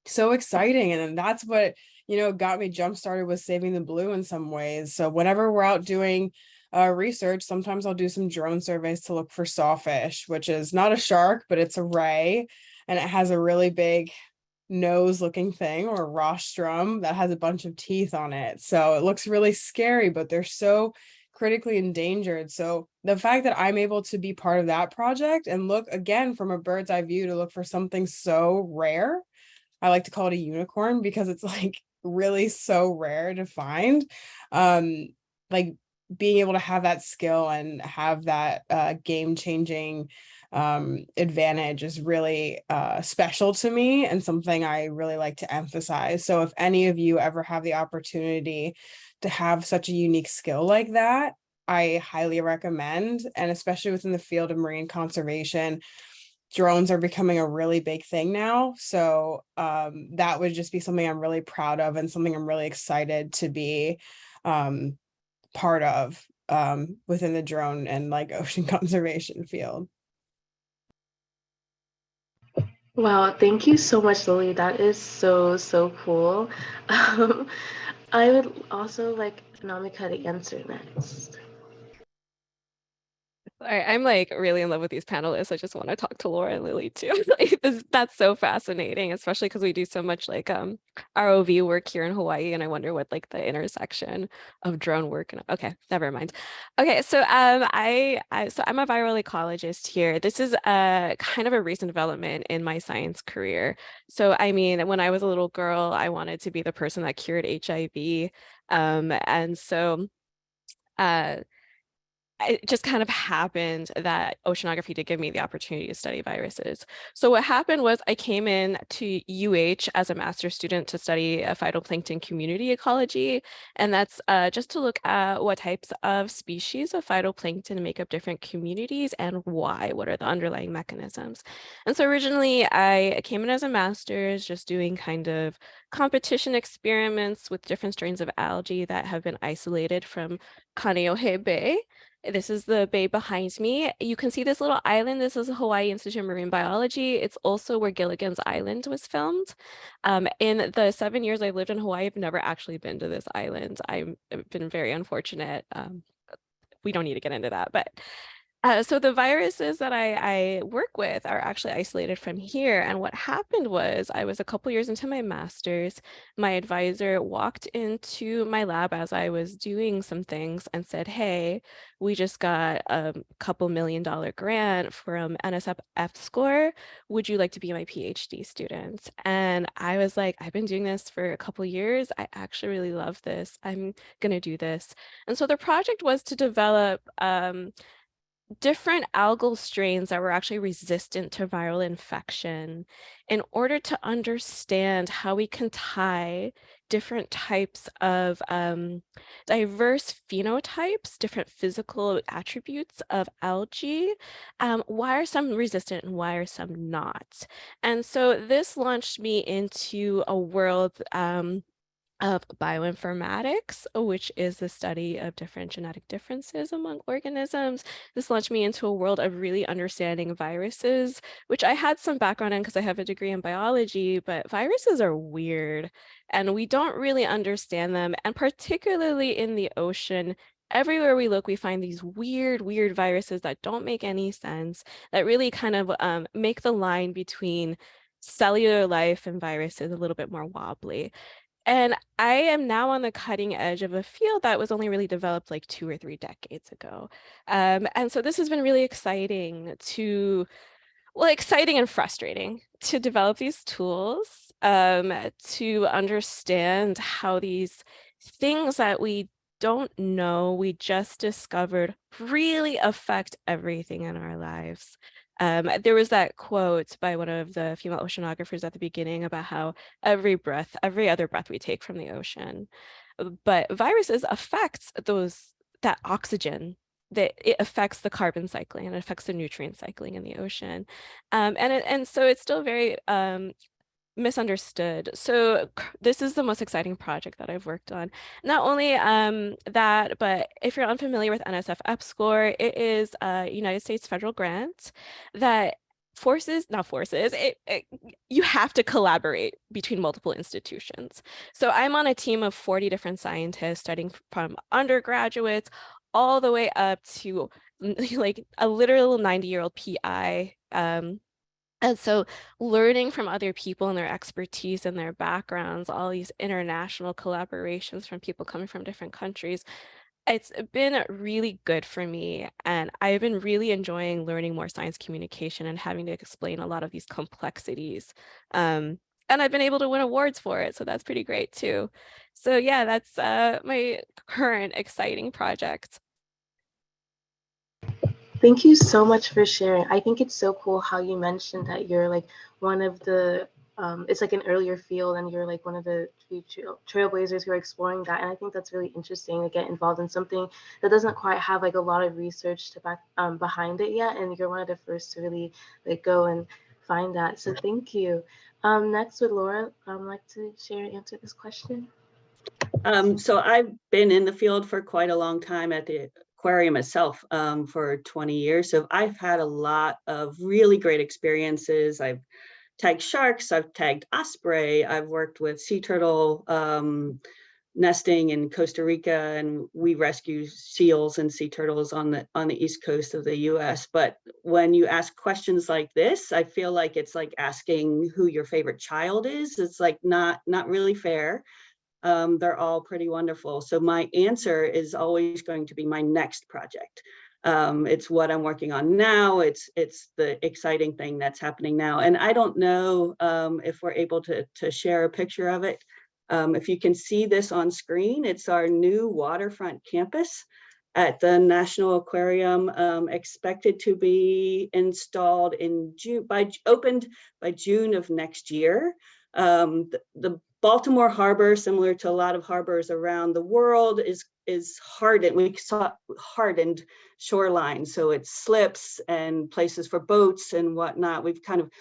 so exciting. And then that's what, you know, got me jump started with saving the blue in some ways. So whenever we're out doing research, sometimes I'll do some drone surveys to look for sawfish, which is not a shark, but it's a ray, and it has a really big nose looking thing, or a rostrum that has a bunch of teeth on it. So it looks really scary, but they're so critically endangered. So the fact that I'm able to be part of that project and look again from a bird's eye view to look for something so rare, I like to call it a unicorn because it's like really so rare to find. Like being able to have that skill and have that game-changing advantage is really special to me and something I really like to emphasize. So if any of you ever have the opportunity to have such a unique skill like that, I highly recommend, and especially within the field of marine conservation, drones are becoming a really big thing now. So that would just be something I'm really proud of and something I'm really excited to be part of within the drone and like ocean conservation field. Wow, thank you so much, Lily. That is so, so cool. I would also like Namika to answer next. I'm like really in love with these panelists. I just want to talk to Laura and Lily too. That's so fascinating, especially because we do so much like ROV work here in Hawaii, and I wonder what like the intersection of drone work and okay, never mind. Okay, so so I'm a viral ecologist here. This is a kind of a recent development in my science career. So I mean, when I was a little girl, I wanted to be the person that cured HIV, and so. It just kind of happened that oceanography did give me the opportunity to study viruses. So what happened was I came in to UH as a master's student to study phytoplankton community ecology. And that's just to look at what types of species of phytoplankton make up different communities and why, what are the underlying mechanisms. And so originally I came in as a master's just doing kind of competition experiments with different strains of algae that have been isolated from Kaneohe Bay. This is the bay behind me. You can see this little island. This is the Hawaii Institute of Marine Biology. It's also where Gilligan's Island was filmed. In the 7 years I've lived in Hawaii, I've never actually been to this island. I've been very unfortunate. We don't need to get into that, but so the viruses that I work with are actually isolated from here. And what happened was I was a couple years into my master's. My advisor walked into my lab as I was doing some things and said, hey, we just got a couple $1 million grant from NSF F-score. Would you like to be my PhD student? And I was like, I've been doing this for a couple years. I actually really love this. I'm going to do this. And so the project was to develop different algal strains that were actually resistant to viral infection in order to understand how we can tie different types of diverse phenotypes, different physical attributes of algae. Why are some resistant and why are some not? And so this launched me into a world of bioinformatics, which is the study of different genetic differences among organisms. This launched me into a world of really understanding viruses, which I had some background in because I have a degree in biology, but viruses are weird and we don't really understand them. And particularly in the ocean, everywhere we look, we find these weird viruses that don't make any sense, that really kind of make the line between cellular life and viruses a little bit more wobbly. And I am now on the cutting edge of a field that was only really developed like 2 or 3 decades ago. And so this has been really exciting exciting and frustrating to develop these tools, to understand how these things that we don't know, we just discovered, really affect everything in our lives. There was that quote by one of the female oceanographers at the beginning about how every other breath we take from the ocean, but viruses affect that oxygen, that it affects the carbon cycling and it affects the nutrient cycling in the ocean. And so it's still very misunderstood. So this is the most exciting project that I've worked on. Not only that, but if you're unfamiliar with NSF EPSCoR, it is a United States federal grant that you have to collaborate between multiple institutions. So I'm on a team of 40 different scientists studying from undergraduates all the way up to like a literal 90-year-old PI. And so learning from other people and their expertise and their backgrounds, all these international collaborations from people coming from different countries, it's been really good for me. And I've been really enjoying learning more science communication and having to explain a lot of these complexities. And I've been able to win awards for it. So that's pretty great too. So yeah, that's my current exciting project. Thank you so much for sharing. I think it's so cool how you mentioned that you're like one of the, it's like an earlier field and you're like one of the few trailblazers who are exploring that. And I think that's really interesting to get involved in something that doesn't quite have like a lot of research to back behind it yet. And you're one of the first to really like go and find that. So thank you. Next would Laura like to share and answer this question? So I've been in the field for quite a long time at the aquarium itself, for 20 years. So I've had a lot of really great experiences. I've tagged sharks, I've tagged osprey, I've worked with sea turtle nesting in Costa Rica, and we rescue seals and sea turtles on the east coast of the US. But when you ask questions like this, I feel like it's like asking who your favorite child is. It's like not really fair. They're all pretty wonderful. So my answer is always going to be my next project. It's what I'm working on now. It's the exciting thing that's happening now. And I don't know if we're able to share a picture of it. If you can see this on screen, it's our new waterfront campus at the National Aquarium, expected to be installed in June, opened by June of next year. The Baltimore Harbor, similar to a lot of harbors around the world, is hardened. We saw hardened shoreline, so it slips and places for boats and whatnot. We've kind of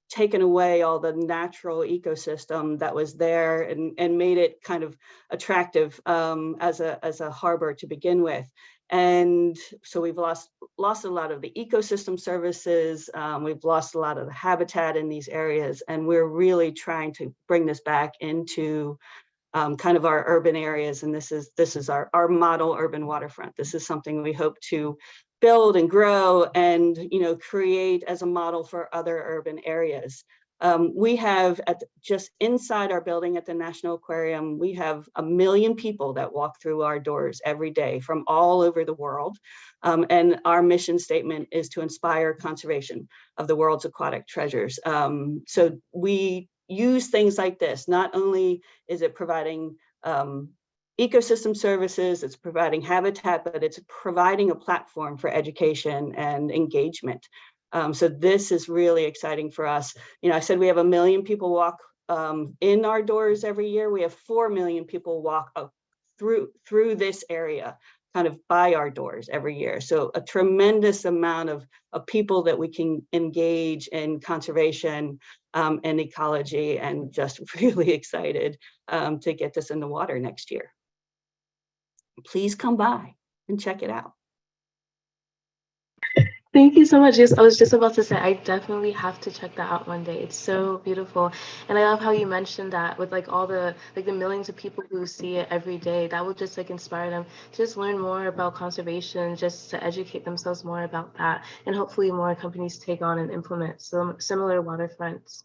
taken away all the natural ecosystem that was there and made it kind of attractive as a harbor to begin with. And so we've lost a lot of the ecosystem services. We've lost a lot of the habitat in these areas, and we're really trying to bring this back into kind of our urban areas. And this is our model urban waterfront. This is something we hope to build and grow and create as a model for other urban areas. We have just inside our building at the National Aquarium, we have 1 million people that walk through our doors every day from all over the world. And our mission statement is to inspire conservation of the world's aquatic treasures. So we use things like this. Not only is it providing ecosystem services, it's providing habitat, but it's providing a platform for education and engagement. So this is really exciting for us. I said we have 1 million people walk in our doors every year. We have 4 million people walk through this area, kind of by our doors every year. So a tremendous amount of people that we can engage in conservation and ecology, and just really excited to get this in the water next year. Please come by and check it out. Thank you so much. Yes, I was just about to say, I definitely have to check that out one day. It's so beautiful. And I love how you mentioned that with like all the millions of people who see it every day, that will just like inspire them to just learn more about conservation, just to educate themselves more about that. And hopefully more companies take on and implement some similar waterfronts.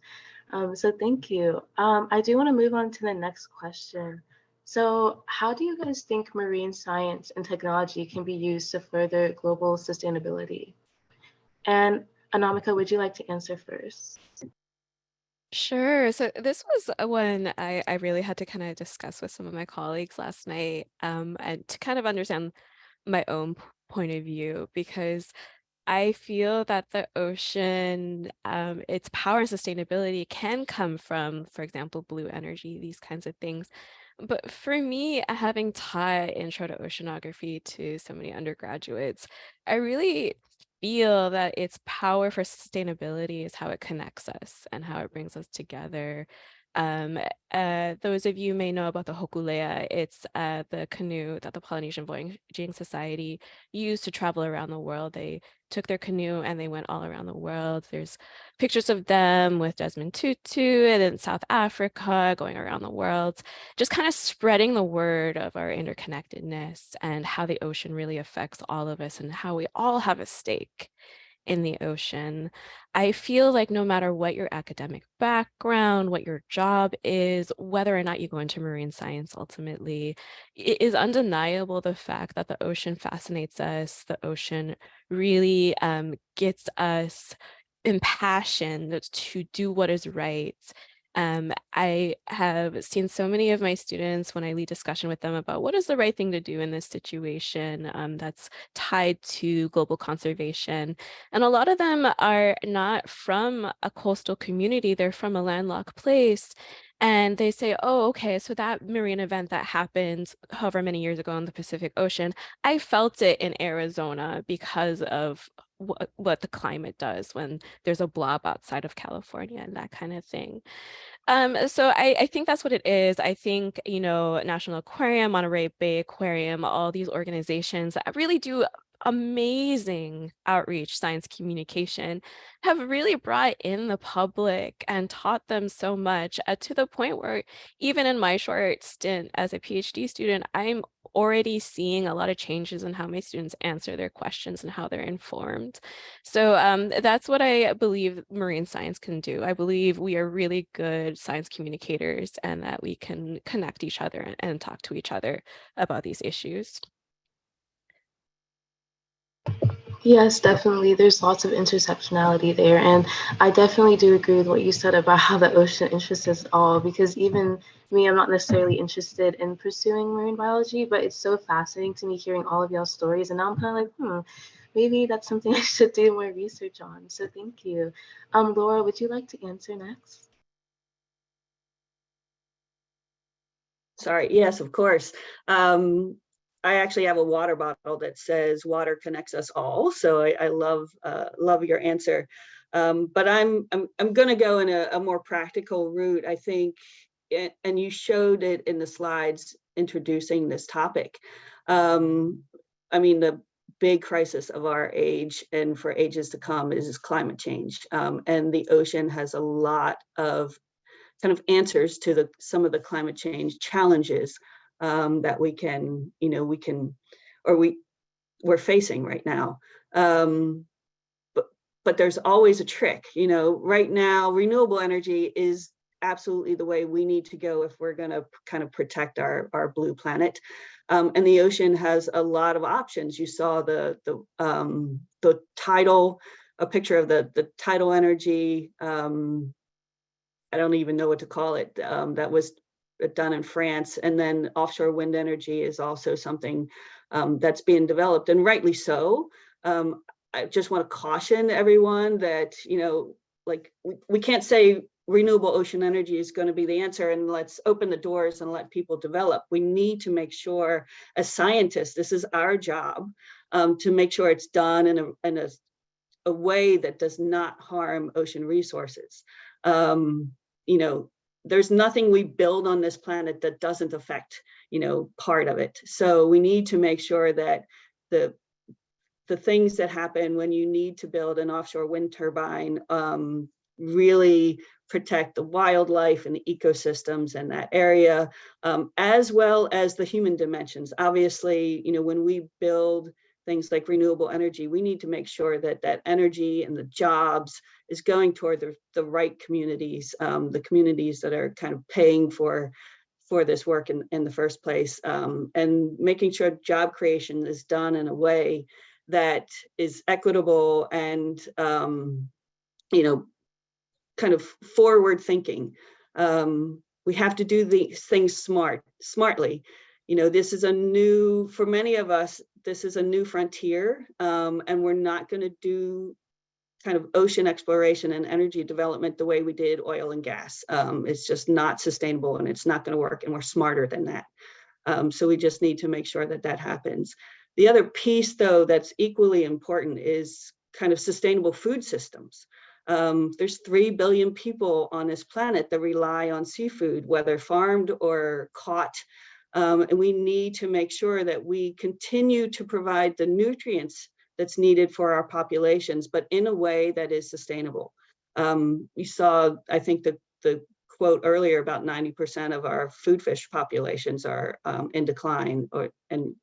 So thank you. I do want to move on to the next question. So how do you guys think marine science and technology can be used to further global sustainability? And Anamika, would you like to answer first? Sure. So this was one I really had to kind of discuss with some of my colleagues last night, and to kind of understand my own point of view, because I feel that the ocean, its power and sustainability can come from, for example, blue energy, these kinds of things. But for me, having taught intro to oceanography to so many undergraduates, I really feel that its power for sustainability is how it connects us and how it brings us together. Um, those of you may know about the hokulea. It's the canoe that the Polynesian Voyaging Society used to travel around the world. They took their canoe and they went all around the world. There's pictures of them with Desmond Tutu and in South Africa going around the world, just kind of spreading the word of our interconnectedness and how the ocean really affects all of us and how we all have a stake in the ocean. I feel like no matter what your academic background, what your job is, whether or not you go into marine science ultimately, it is undeniable the fact that the ocean fascinates us. The ocean really gets us impassioned to do what is right I have seen so many of my students when I lead discussion with them about what is the right thing to do in this situation that's tied to global conservation. And a lot of them are not from a coastal community, they're from a landlocked place. And they say, oh, okay, so that marine event that happened however many years ago in the Pacific Ocean, I felt it in Arizona because of what the climate does when there's a blob outside of California and that kind of thing. So I think that's what it is. I think, National Aquarium, Monterey Bay Aquarium, all these organizations that really do amazing outreach science communication have really brought in the public and taught them so much to the point where even in my short stint as a PhD student, I'm already seeing a lot of changes in how my students answer their questions and how they're informed. So that's what I believe marine science can do. I believe we are really good science communicators and that we can connect each other and talk to each other about these issues. Yes, definitely. There's lots of intersectionality there. And I definitely do agree with what you said about how the ocean interests us all, because even me, I'm not necessarily interested in pursuing marine biology, but it's so fascinating to me hearing all of y'all's stories. And now I'm kind of like, maybe that's something I should do more research on. So thank you. Laura, would you like to answer next? Sorry, yes, of course. I actually have a water bottle that says water connects us all. So I love your answer. But I'm going to go in a more practical route, I think, and you showed it in the slides introducing this topic. I mean, the big crisis of our age and for ages to come is climate change. And the ocean has a lot of kind of answers to some of the climate change challenges that we're facing right now. But there's always a trick. Right now, renewable energy is absolutely the way we need to go if we're going to kind of protect our blue planet. And the ocean has a lot of options. You saw the tidal, a picture of the tidal energy. I don't even know what to call it. That was done in France. And then offshore wind energy is also something that's being developed, and rightly so. I just want to caution everyone that, we can't say renewable ocean energy is going to be the answer and let's open the doors and let people develop. We need to make sure, as scientists, this is our job, to make sure it's done in a way that does not harm ocean resources. There's nothing we build on this planet that doesn't affect, part of it. So we need to make sure that the things that happen when you need to build an offshore wind turbine really protect the wildlife and the ecosystems in that area, as well as the human dimensions. Obviously, when we build things like renewable energy, we need to make sure that that energy and the jobs is going toward the right communities, the communities that are kind of paying for this work in the first place, and making sure job creation is done in a way that is equitable and, kind of forward thinking. We have to do these things smartly. This is for many of us, this is a new frontier, and we're not going to do kind of ocean exploration and energy development the way we did oil and gas. It's just not sustainable and it's not going to work, and we're smarter than that. So we just need to make sure that happens. The other piece, though, that's equally important is kind of sustainable food systems. There's 3 billion people on this planet that rely on seafood, whether farmed or caught. And we need to make sure that we continue to provide the nutrients that's needed for our populations, but in a way that is sustainable. You saw, I think, the quote earlier about 90% of our food fish populations are in decline and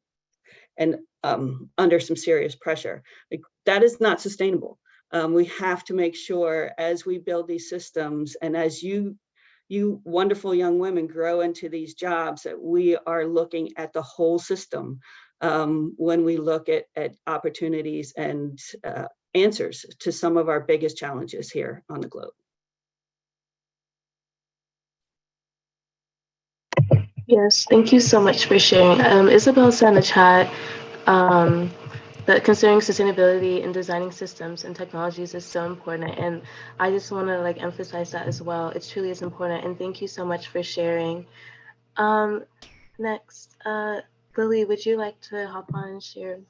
under some serious pressure. That is not sustainable. We have to make sure, as we build these systems and as you wonderful young women grow into these jobs, that we are looking at the whole system when we look at opportunities and answers to some of our biggest challenges here on the globe. Yes, thank you so much for sharing. Isabel said in the chat that considering sustainability in designing systems and technologies is so important. And I just want to like emphasize that as well. It truly is important. And thank you so much for sharing. Next, Lily, would you like to hop on and share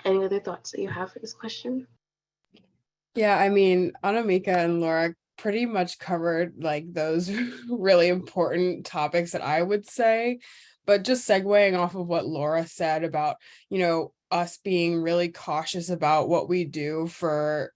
any other thoughts that you have for this question? Yeah, I mean, Anamika and Laura pretty much covered like those really important topics that I would say. But just segueing off of what Laura said about, us being really cautious about what we do for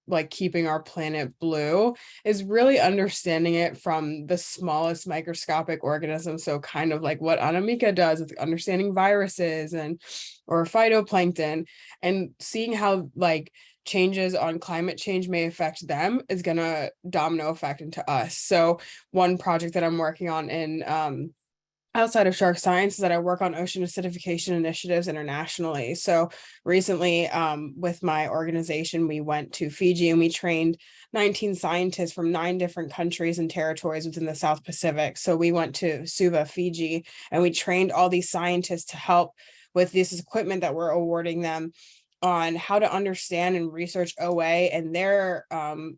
like keeping our planet blue is really understanding it from the smallest microscopic organism. So kind of like what Anamika does with understanding viruses and or phytoplankton, and seeing how like changes on climate change may affect them is going to domino effect into us. So one project that I'm working on in outside of shark science is that I work on ocean acidification initiatives internationally. So recently, with my organization, we went to Fiji and we trained 19 scientists from 9 different countries and territories within the South Pacific. So we went to Suva, Fiji, and we trained all these scientists to help with this equipment that we're awarding them on how to understand and research OA and their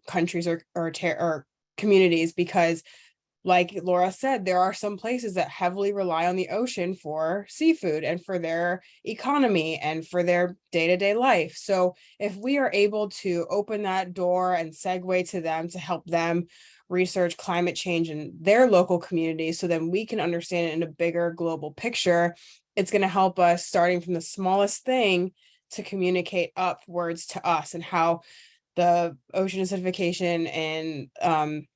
countries or communities, because like Laura said, there are some places that heavily rely on the ocean for seafood and for their economy and for their day-to-day life. So if we are able to open that door and segue to them to help them research climate change in their local communities, so then we can understand it in a bigger global picture, it's going to help us, starting from the smallest thing, to communicate upwards to us, and how the ocean acidification and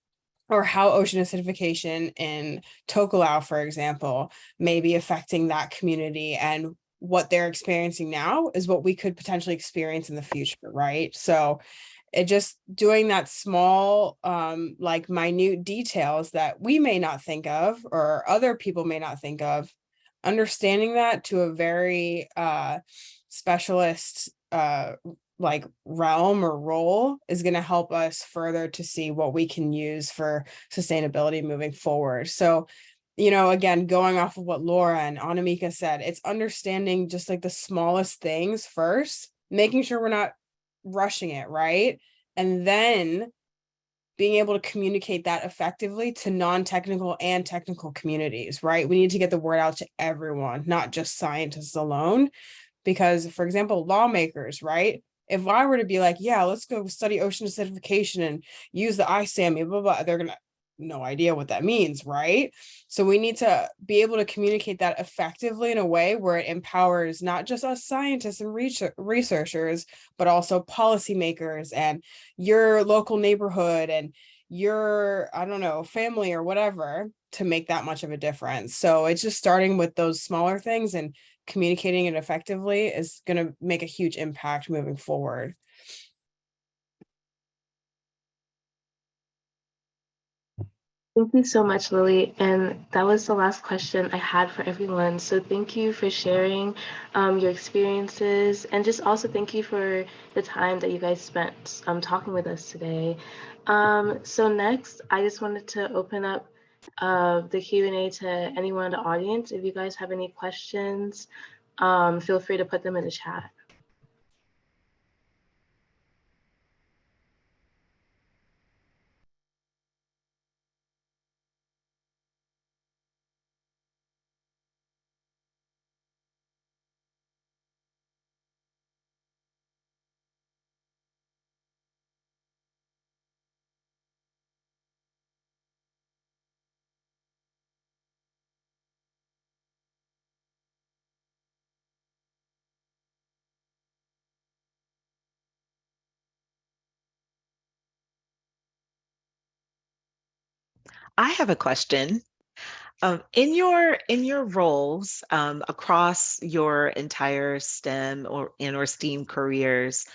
or how ocean acidification in Tokelau, for example, may be affecting that community, and what they're experiencing now is what we could potentially experience in the future, right? So it just doing that small, like minute details that we may not think of or other people may not think of, understanding that to a very specialist like realm or role is going to help us further to see what we can use for sustainability moving forward. So, again, going off of what Laura and Anamika said, it's understanding just like the smallest things first, making sure we're not rushing it, right? And then being able to communicate that effectively to non-technical and technical communities, right? We need to get the word out to everyone, not just scientists alone. Because, for example, lawmakers, right? If I were to be like, yeah, let's go study ocean acidification and use the ISAMI, blah, blah, they're going to no idea what that means, right? So we need to be able to communicate that effectively in a way where it empowers not just us scientists and researchers, but also policymakers and your local neighborhood and your, I don't know, family or whatever, to make that much of a difference. So it's just starting with those smaller things and communicating it effectively is going to make a huge impact moving forward. Thank you so much, Lily. And that was the last question I had for everyone. So thank you for sharing your experiences, and just also thank you for the time that you guys spent talking with us today. So next, I just wanted to open up the Q&A to anyone in the audience. If you guys have any questions, feel free to put them in the chat. I have a question. In your roles across your entire STEM or STEAM careers,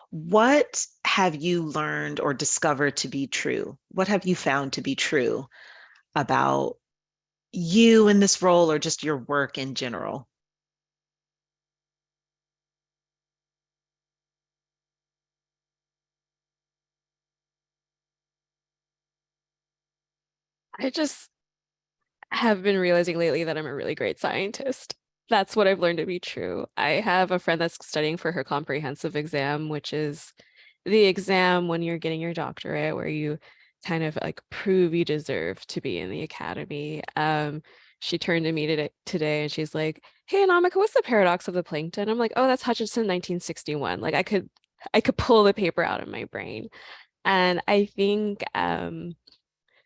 what have you learned or discovered to be true? What have you found to be true about you in this role or just your work in general? I just have been realizing lately that I'm a really great scientist. That's what I've learned to be true. I have a friend that's studying for her comprehensive exam, which is the exam when you're getting your doctorate, where you kind of like prove you deserve to be in the academy. She turned to me today and she's like, "Hey, Anamika, what's the paradox of the plankton?" I'm like, "Oh, that's Hutchinson 1961." Like I could pull the paper out of my brain. And I think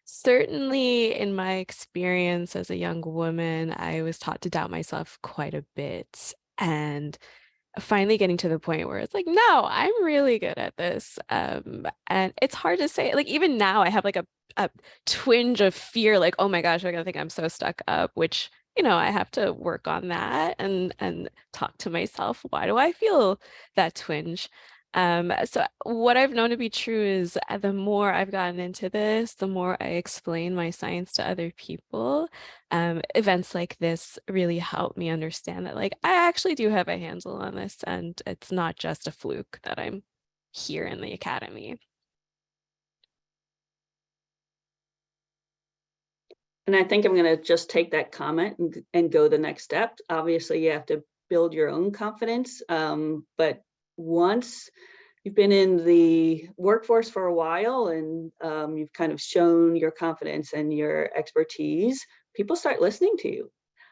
certainly in my experience as a young woman, I was taught to doubt myself quite a bit. And finally getting to the point where it's like, no, I'm really good at this. And it's hard to say, like, even now I have like a twinge of fear, like, oh my gosh, I'm gonna think I'm so stuck up, which, I have to work on that and talk to myself. Why do I feel that twinge? So what I've known to be true is the more I've gotten into this, the more I explain my science to other people. Events like this really help me understand that, like, I actually do have a handle on this, and it's not just a fluke that I'm here in the academy. And I think I'm going to just take that comment and go the next step. Obviously, you have to build your own confidence. But once you've been in the workforce for a while and you've kind of shown your confidence and your expertise, people start listening to you.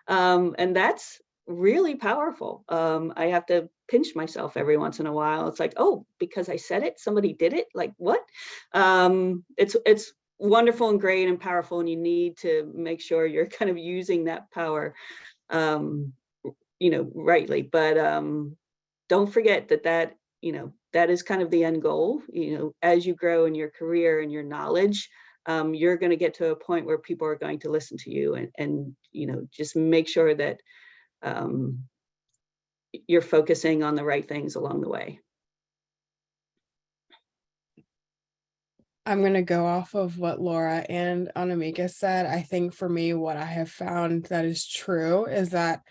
And that's really powerful. I have to pinch myself every once in a while. It's like, oh, because I said it, somebody did it. Like, what? It's wonderful and great and powerful, and you need to make sure you're kind of using that power rightly. But don't forget that that is kind of the end goal. As you grow in your career and your knowledge, you're going to get to a point where people are going to listen to you, and just make sure that you're focusing on the right things along the way. I'm going to go off of what Laura and Anamika said. I think for me, what I have found that is true is that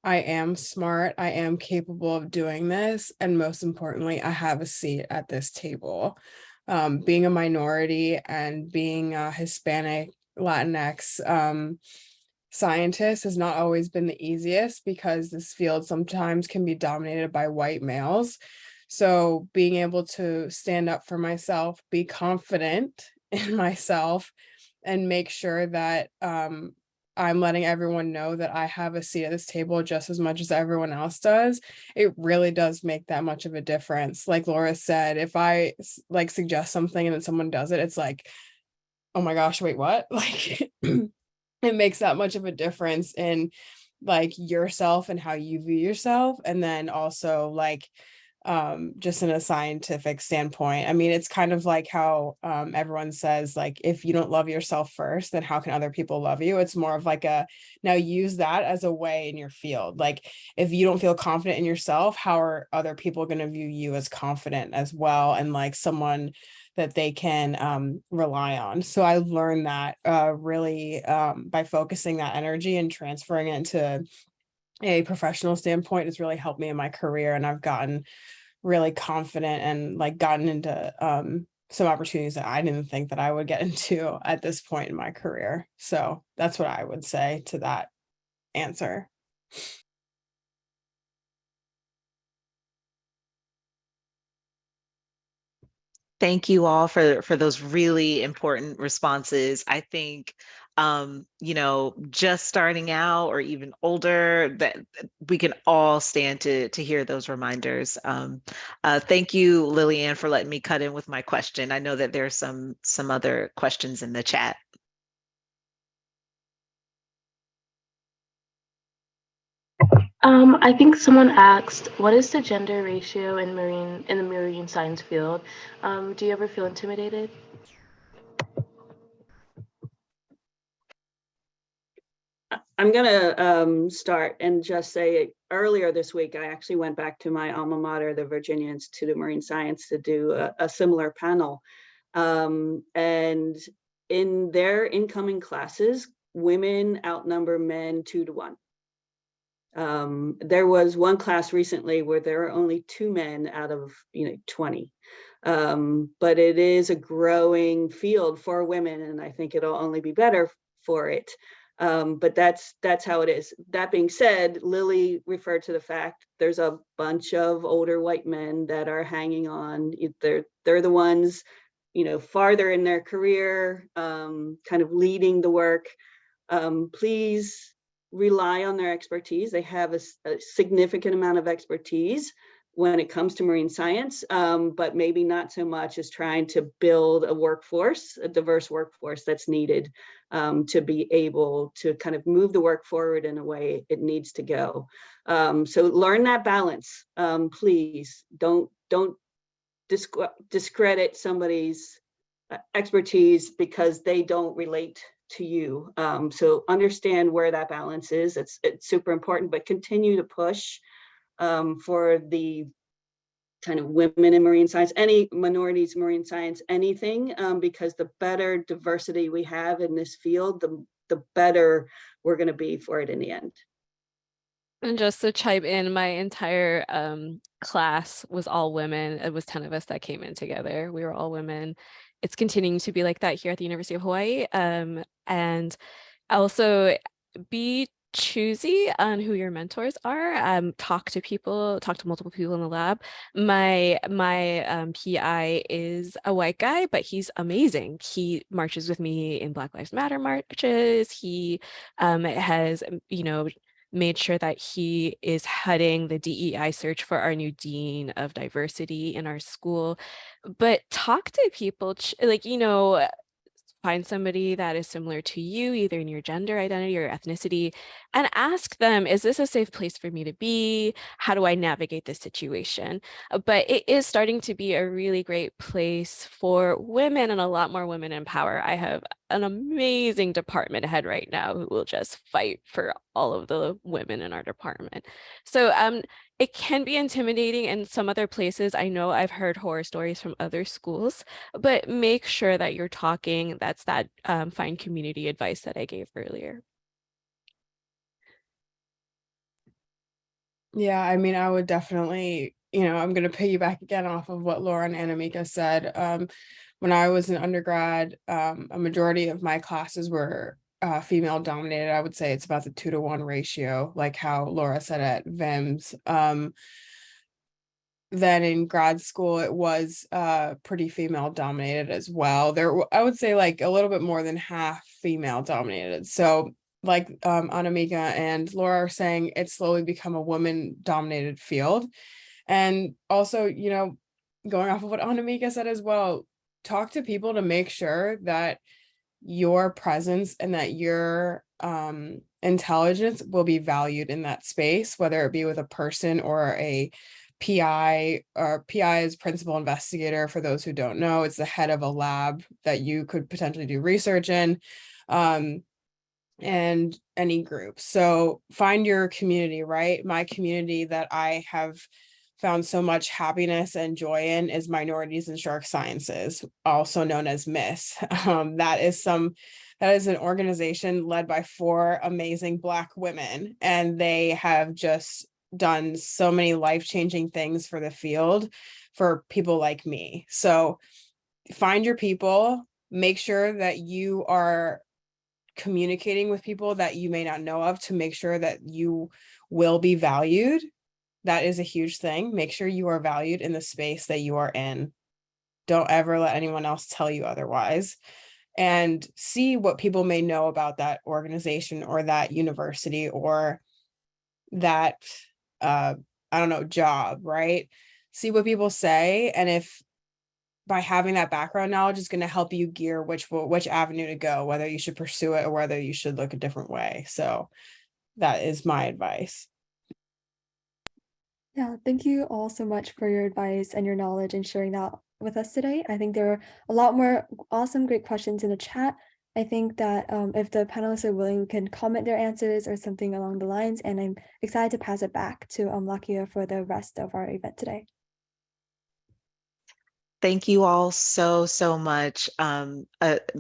I am smart, I am capable of doing this, and most importantly, I have a seat at this table. Being a minority and being a Hispanic, Latinx scientist has not always been the easiest, because this field sometimes can be dominated by white males. So being able to stand up for myself, be confident in myself, and make sure that I'm letting everyone know that I have a seat at this table just as much as everyone else does, it really does make that much of a difference. Like Laura said, if I like suggest something and then someone does it, it's like, oh my gosh, wait, what? Like it makes that much of a difference in like yourself and how you view yourself. And then also like just in a scientific standpoint, I mean, it's kind of like how everyone says, like, if you don't love yourself first, then how can other people love you? It's more of like now use that as a way in your field. Like, if you don't feel confident in yourself, how are other people going to view you as confident as well, and like someone that they can rely on? So I learned that really by focusing that energy and transferring it into a professional standpoint has really helped me in my career, and I've gotten really confident and like gotten into some opportunities that I didn't think that I would get into at this point in my career. So that's what I would say to that answer. Thank you all for those really important responses. I think just starting out or even older, that we can all stand to hear those reminders. Thank you, Lillian, for letting me cut in with my question. I know that there's some other questions in the chat. I think someone asked, what is the gender ratio in the marine science field? Do you ever feel intimidated? I'm going to start and just say, earlier this week, I actually went back to my alma mater, the Virginia Institute of Marine Science, to do a similar panel. And in their incoming classes, women outnumber men 2 to 1. There was one class recently where there are only 2 men out of 20. But it is a growing field for women, and I think it'll only be better for it. But that's how it is. That being said, Lily referred to the fact there's a bunch of older white men that are hanging on. They're the ones, farther in their career, kind of leading the work. Please rely on their expertise. They have a significant amount of expertise when it comes to marine science, but maybe not so much as trying to build a diverse workforce that's needed to be able to kind of move the work forward in a way it needs to go. So learn that balance. Please don't discredit somebody's expertise because they don't relate to you. So understand where that balance is. It's super important, but continue to push for the kind of women in marine science, any minorities, marine science, anything, because the better diversity we have in this field, the better we're going to be for it in the end. And just to chime in, my entire class was all women. It was 10 of us that came in together. We were all women. It's continuing to be like that here at the University of Hawaii. And also be choosy on who your mentors are. Talk to multiple people in the lab. My PI is a white guy, but he's amazing. He marches with me in Black Lives Matter marches. He has, made sure that he is heading the DEI search for our new dean of diversity in our school. But talk to people, find somebody that is similar to you, either in your gender identity or ethnicity, and ask them, is this a safe place for me to be? How do I navigate this situation? But it is starting to be a really great place for women and a lot more women in power. I have an amazing department head right now who will just fight for all of the women in our department. So it can be intimidating in some other places. I know I've heard horror stories from other schools, but make sure that you're talking. That's that find community advice that I gave earlier. Yeah, I mean, I would definitely, I'm going to piggyback again off of what Laura and Anamika said. When I was an undergrad, a majority of my classes were female dominated. I would say it's about the 2-to-1 ratio, like how Laura said at VIMS. Then in grad school, it was pretty female dominated as well. I would say like a little bit more than half female dominated. So like Anamika and Laura are saying, it's slowly become a woman dominated field. And also, going off of what Anamika said as well, talk to people to make sure that your presence and that your intelligence will be valued in that space, whether it be with a person or a PI. Or PI is principal investigator. For those who don't know, it's the head of a lab that you could potentially do research in, and any group. So find your community, right? My community that I have found so much happiness and joy in is Minorities in Shark Sciences, also known as MISS. That is an organization led by 4 amazing Black women, and they have just done so many life-changing things for the field for people like me. So find your people, make sure that you are communicating with people that you may not know of to make sure that you will be valued. That is a huge thing. Make sure you are valued in the space that you are in. Don't ever let anyone else tell you otherwise. And see what people may know about that organization or that university or that, job, right? See what people say. And if by having that background knowledge is going to help you gear which avenue to go, whether you should pursue it or whether you should look a different way. So that is my advice. Yeah, thank you all so much for your advice and your knowledge and sharing that with us today. I think there are a lot more awesome, great questions in the chat. I think that if the panelists are willing, we can comment their answers or something along the lines. And I'm excited to pass it back to Lakia for the rest of our event today. Thank you all so much.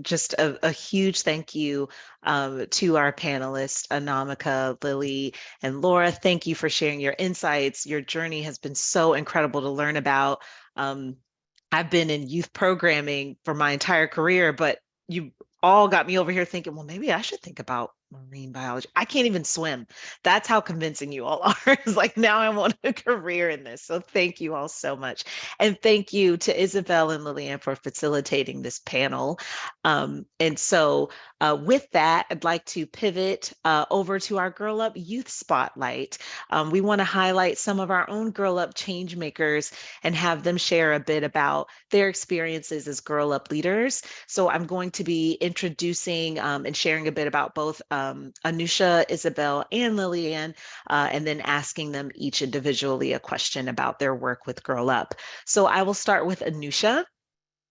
Just a huge thank you to our panelists, Anamika, Lily, and Laura. Thank you for sharing your insights. Your journey has been so incredible to learn about. I've been in youth programming for my entire career, but you all got me over here thinking, well, maybe I should think about Marine biology. I can't even swim. That's how convincing you all are. It's like now I want a career in this. So thank you all so much. And thank you to Isabel and Lillian for facilitating this panel. And so with that, I'd like to pivot over to our Girl Up Youth Spotlight. We want to highlight some of our own Girl Up change makers and have them share a bit about their experiences as Girl Up leaders. So I'm going to be introducing and sharing a bit about both Anusha, Isabel, and Lillian, and then asking them each individually a question about their work with Girl Up. So I will start with Anusha.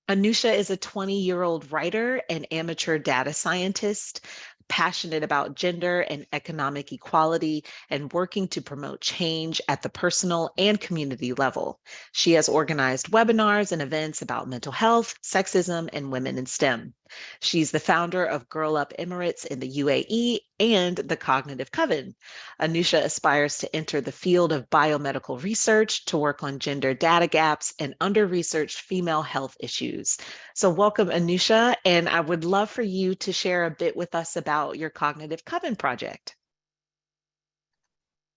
Anusha is a 20-year-old writer and amateur data scientist, passionate about gender and economic equality and working to promote change at the personal and community level. She has organized webinars and events about mental health, sexism, and women in STEM. She's the founder of Girl Up Emirates in the UAE and the Cognitive Coven. Anusha aspires to enter the field of biomedical research to work on gender data gaps and under-researched female health issues. So welcome, Anusha, and I would love for you to share a bit with us about your Cognitive Coven project.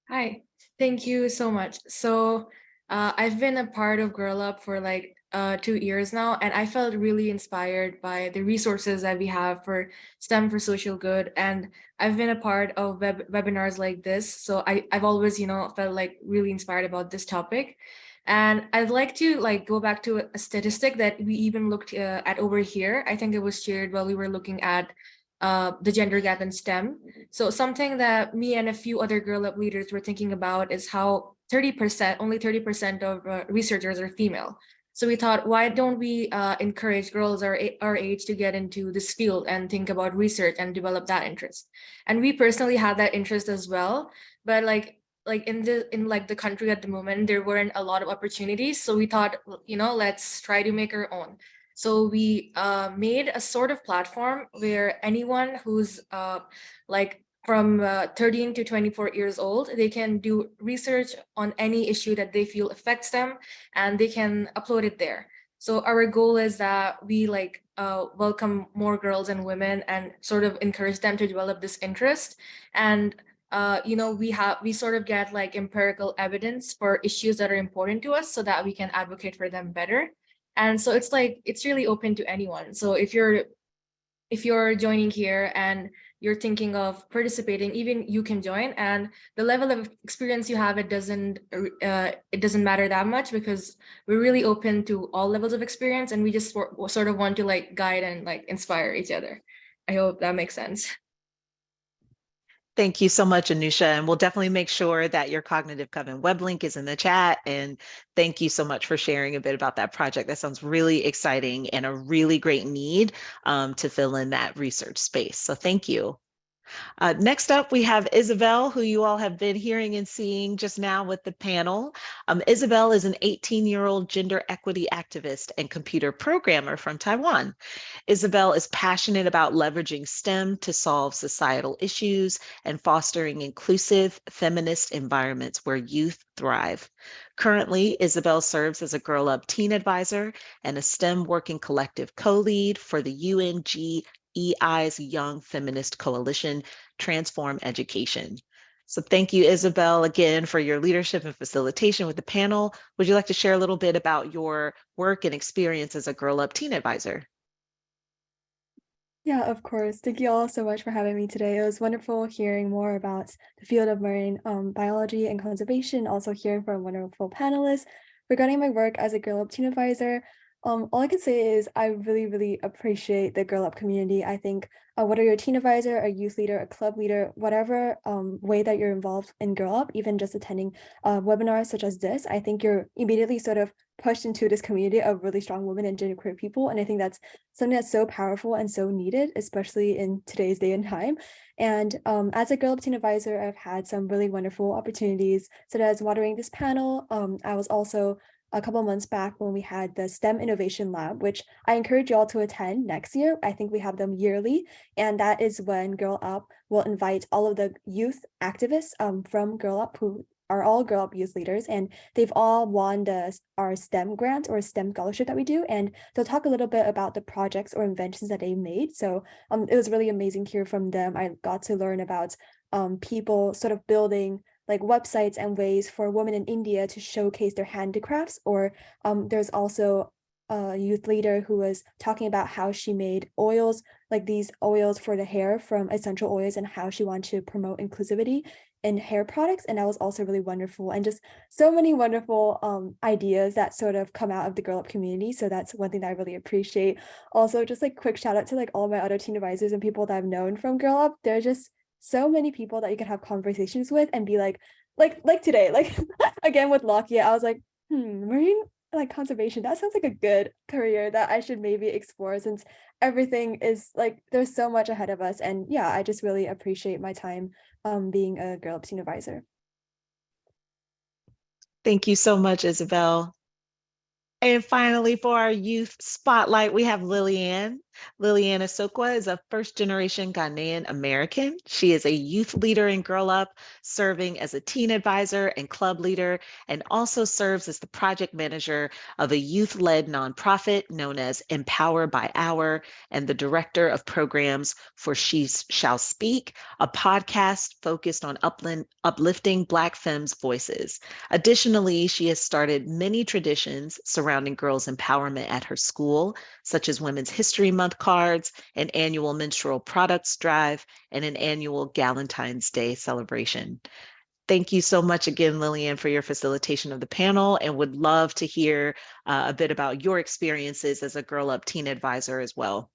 Hi, thank you so much. So I've been a part of Girl Up for like 2 years now, and I felt really inspired by the resources that we have for STEM for social good. And I've been a part of webinars like this. So I've always, felt like really inspired about this topic. And I'd like to like go back to a statistic that we even looked at over here. I think it was shared while we were looking at the gender gap in STEM. So something that me and a few other Girl Up leaders were thinking about is how only 30% of researchers are female. So we thought, why don't we encourage girls our age to get into this field and think about research and develop that interest? And we personally had that interest as well, but like in the country at the moment, there weren't a lot of opportunities. So we thought, let's try to make our own. So we made a sort of platform where anyone who's like from 13 to 24 years old, they can do research on any issue that they feel affects them, and they can upload it there. So our goal is that we like welcome more girls and women and sort of encourage them to develop this interest. And we sort of get like empirical evidence for issues that are important to us so that we can advocate for them better. And so it's really open to anyone. So if you're joining here and you're thinking of participating, even you can join. And the level of experience you have, it doesn't matter that much, because we're really open to all levels of experience, and we just sort of want to like guide and like inspire each other. I hope that makes sense. Thank you so much, Anusha. And we'll definitely make sure that your Cognitive Coven web link is in the chat. And thank you so much for sharing a bit about that project. That sounds really exciting and a really great need to fill in that research space. So thank you. Next up, we have Isabel, who you all have been hearing and seeing just now with the panel. Isabel is an 18-year-old gender equity activist and computer programmer from Taiwan. Isabel is passionate about leveraging STEM to solve societal issues and fostering inclusive feminist environments where youth thrive. Currently, Isabel serves as a Girl Up teen advisor and a STEM working collective co-lead for the UNGEI's Young Feminist Coalition, Transform Education. So thank you, Isabel, again, for your leadership and facilitation with the panel. Would you like to share a little bit about your work and experience as a Girl Up teen advisor? Yeah, of course. Thank you all so much for having me today. It was wonderful hearing more about the field of marine biology and conservation, also hearing from wonderful panelists. Regarding my work as a Girl Up teen advisor, all I can say is I really, really appreciate the Girl Up community. I think whether you're a teen advisor, a youth leader, a club leader, whatever way that you're involved in Girl Up, even just attending webinars such as this, I think you're immediately sort of pushed into this community of really strong women and genderqueer people. And I think that's something that's so powerful and so needed, especially in today's day and time. And as a Girl Up teen advisor, I've had some really wonderful opportunities, such as moderating this panel. I was also a couple of months back when we had the STEM Innovation Lab, which I encourage you all to attend next year. I think we have them yearly. And that is when Girl Up will invite all of the youth activists from Girl Up who are all Girl Up youth leaders, and they've all won our STEM grant or STEM scholarship that we do, and they'll talk a little bit about the projects or inventions that they made. So it was really amazing to hear from them. I got to learn about people sort of building like websites and ways for women in India to showcase their handicrafts, or there's also a youth leader who was talking about how she made oils, like these oils for the hair from essential oils, and how she wanted to promote inclusivity in hair products. And that was also really wonderful, and just so many wonderful ideas that sort of come out of the Girl Up community. So that's one thing that I really appreciate. Also, just like quick shout out to like all my other teen advisors and people that I've known from Girl Up. They're just so many people that you can have conversations with and be like today, like again with Lakia, I was like, marine like conservation, that sounds like a good career that I should maybe explore, since everything is like there's so much ahead of us. And yeah, I just really appreciate my time being a Girl Up teen advisor. Thank you so much, Isabel. And finally, for our youth spotlight, we have Liliane. Liliane Asokwa is a first-generation Ghanaian American. She is a youth leader in Girl Up, serving as a teen advisor and club leader, and also serves as the project manager of a youth-led nonprofit known as Empower by Hour, and the director of programs for She Shall Speak, a podcast focused on uplifting Black femmes' voices. Additionally, she has started many traditions surrounding girls' empowerment at her school, such as Women's History Month cards, an annual menstrual products drive, and an annual Galentine's Day celebration. Thank you so much again, Liliane, for your facilitation of the panel, and would love to hear a bit about your experiences as a Girl Up teen advisor as well.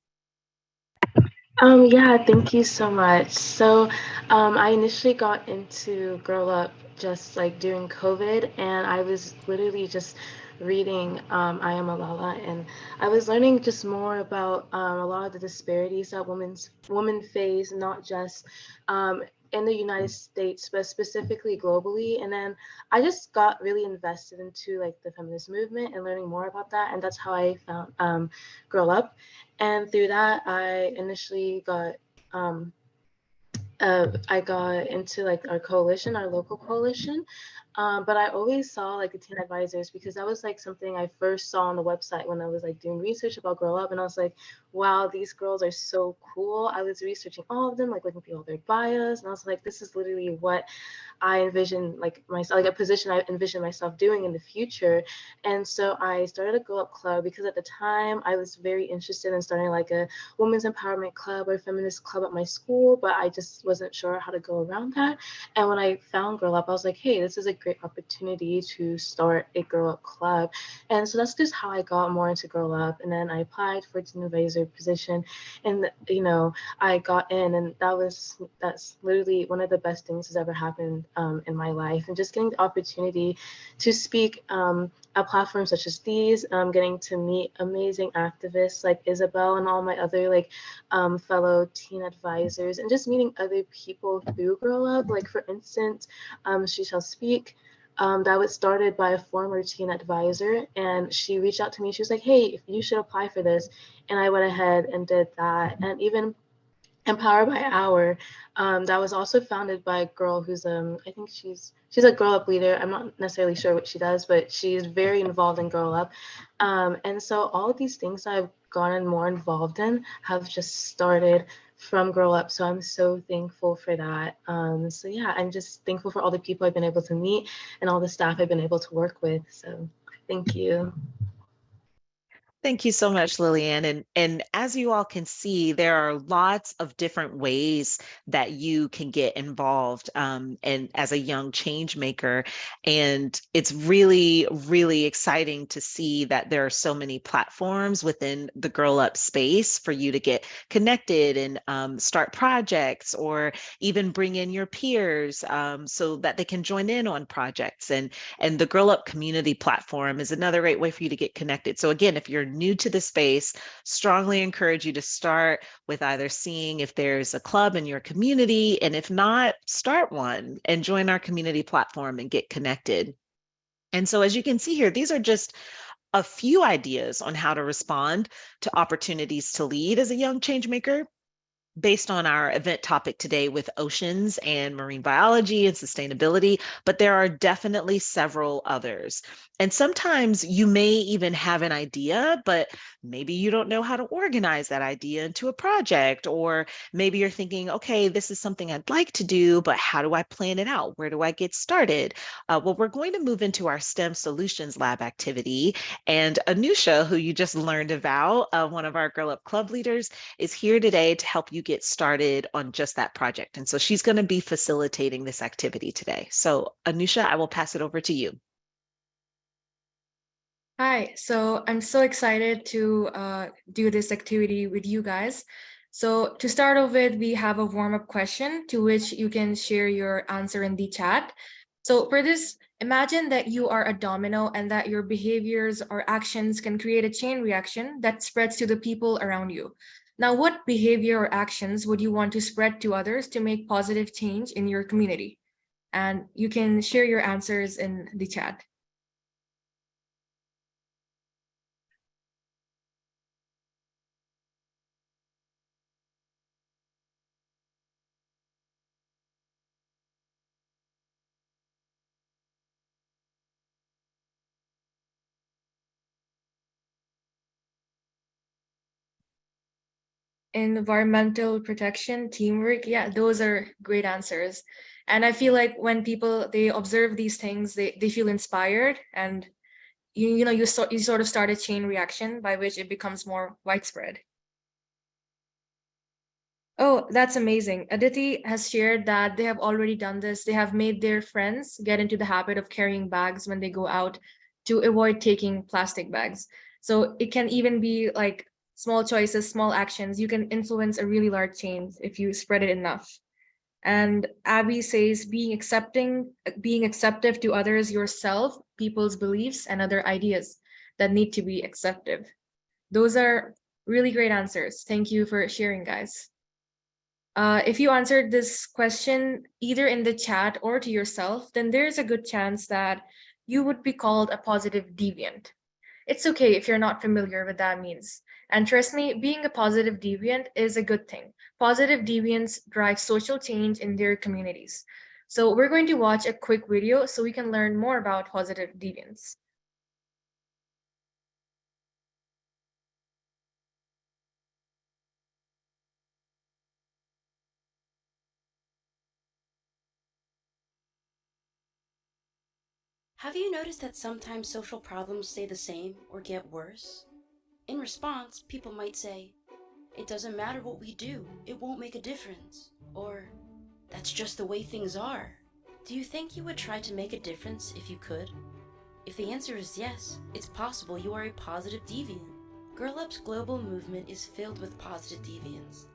Yeah, thank you so much. So I initially got into Girl Up just like during COVID, and I was literally just reading I Am Malala, and I was learning just more about a lot of the disparities that women face, not just in the United States, but specifically globally. And then I just got really invested into like the feminist movement and learning more about that, and that's how I found Girl Up. And through that, I initially got I got into like our coalition, our local coalition. But I always saw like the teen advisors, because that was like something I first saw on the website when I was like doing research about Grow Up, and I was like, wow, these girls are so cool. I was researching all of them, like looking through all their bios, and I was like, this is literally what I envision like myself, like a position I envision myself doing in the future. And so I started a Grow Up club, because at the time I was very interested in starting like a women's empowerment club or feminist club at my school, but I just wasn't sure how to go around that. And when I found Girl Up, I was like, hey, this is a great opportunity to start a Girl Up club. And so that's just how I got more into Girl Up. And then I applied for teen advisor position, and I got in, and that's literally one of the best things that's ever happened in my life. And just getting the opportunity to speak at platforms such as these, getting to meet amazing activists like Isabel and all my other like fellow teen advisors, and just meeting other people through Grow Up. Like for instance, She Shall Speak. That was started by a former teen advisor, and she reached out to me. She was like, hey, you should apply for this. And I went ahead and did that. And even Empower by Hour, that was also founded by a girl who's I think she's a Girl Up leader. I'm not necessarily sure what she does, but she's very involved in Girl Up. And so all of these things I've gotten more involved in have just started from Grow Up. So I'm so thankful for that. So yeah, I'm just thankful for all the people I've been able to meet and all the staff I've been able to work with. So thank you. Thank you so much, Liliane. And as you all can see, there are lots of different ways that you can get involved and as a young change maker. And it's really, really exciting to see that there are so many platforms within the Girl Up space for you to get connected and start projects, or even bring in your peers so that they can join in on projects. And the Girl Up community platform is another great way for you to get connected. So again, if you're new to the space, strongly encourage you to start with either seeing if there's a club in your community, and if not, start one and join our community platform and get connected. And so as you can see here, these are just a few ideas on how to respond to opportunities to lead as a young change maker. based on our event topic today with oceans and marine biology and sustainability, but there are definitely several others. And sometimes you may even have an idea, but maybe you don't know how to organize that idea into a project, or maybe you're thinking, okay, this is something I'd like to do, but how do I plan it out? Where do I get started? Well, we're going to move into our STEM Solutions Lab activity. And Anusha, who you just learned about, one of our Girl Up Club leaders, is here today to help you get started on just that project. And so she's going to be facilitating this activity today. So Anusha, I will pass it over to you. Hi, so I'm so excited to do this activity with you guys. So to start off with, we have a warm-up question to which you can share your answer in the chat. So for this, imagine that you are a domino and that your behaviors or actions can create a chain reaction that spreads to the people around you. Now, what behavior or actions would you want to spread to others to make positive change in your community? And you can share your answers in the chat. Environmental protection, teamwork, yeah, those are great answers. And I feel like when people they observe these things, they feel inspired, and you sort of start a chain reaction by which it becomes more widespread. Oh, that's amazing. Aditi has shared that they have already done this. They have made their friends get into the habit of carrying bags when they go out to avoid taking plastic bags. So it can even be like small choices, small actions. You can influence a really large change if you spread it enough. And Abby says being acceptive to others, yourself, people's beliefs, and other ideas that need to be accepted. Those are really great answers. Thank you for sharing, guys. If you answered this question either in the chat or to yourself, then there's a good chance that you would be called a positive deviant. It's okay if you're not familiar with that means. And trust me, being a positive deviant is a good thing. Positive deviants drive social change in their communities. So we're going to watch a quick video so we can learn more about positive deviants. Have you noticed that sometimes social problems stay the same or get worse? In response, people might say, "It doesn't matter what we do, it won't make a difference," or "That's just the way things are." Do you think you would try to make a difference if you could? If the answer is yes, it's possible you are a positive deviant. Girl Up's global movement is filled with positive deviants.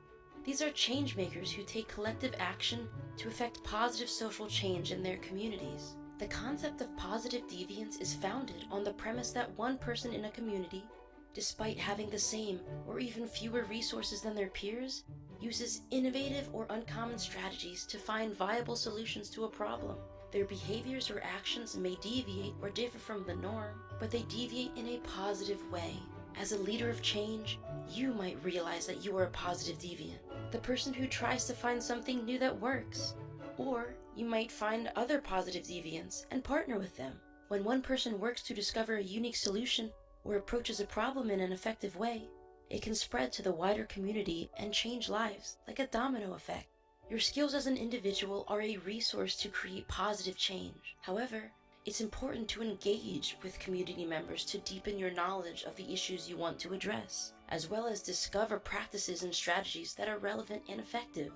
These are change makers who take collective action to effect positive social change in their communities. The concept of positive deviance is founded on the premise that one person in a community, despite having the same or even fewer resources than their peers, uses innovative or uncommon strategies to find viable solutions to a problem. Their behaviors or actions may deviate or differ from the norm, but they deviate in a positive way. As a leader of change, you might realize that you are a positive deviant, the person who tries to find something new that works. Or you might find other positive deviants and partner with them. When one person works to discover a unique solution or approaches a problem in an effective way, it can spread to the wider community and change lives, like a domino effect. Your skills as an individual are a resource to create positive change. However, it's important to engage with community members to deepen your knowledge of the issues you want to address, as well as discover practices and strategies that are relevant and effective.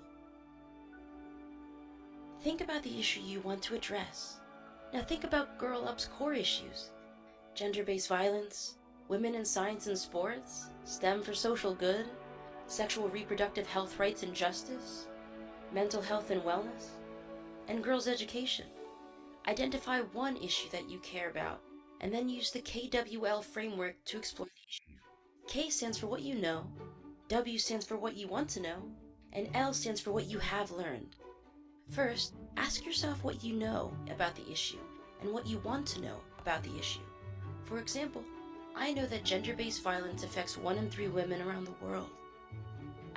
Think about the issue you want to address. Now think about Girl Up's core issues: gender-based violence, women in science and sports, STEM for social good, sexual reproductive health rights and justice, mental health and wellness, and girls' education. Identify one issue that you care about, and then use the KWL framework to explore the issue. K stands for what you know, W stands for what you want to know, and L stands for what you have learned. First, ask yourself what you know about the issue and what you want to know about the issue. For example, I know that gender-based violence affects 1 in 3 women around the world.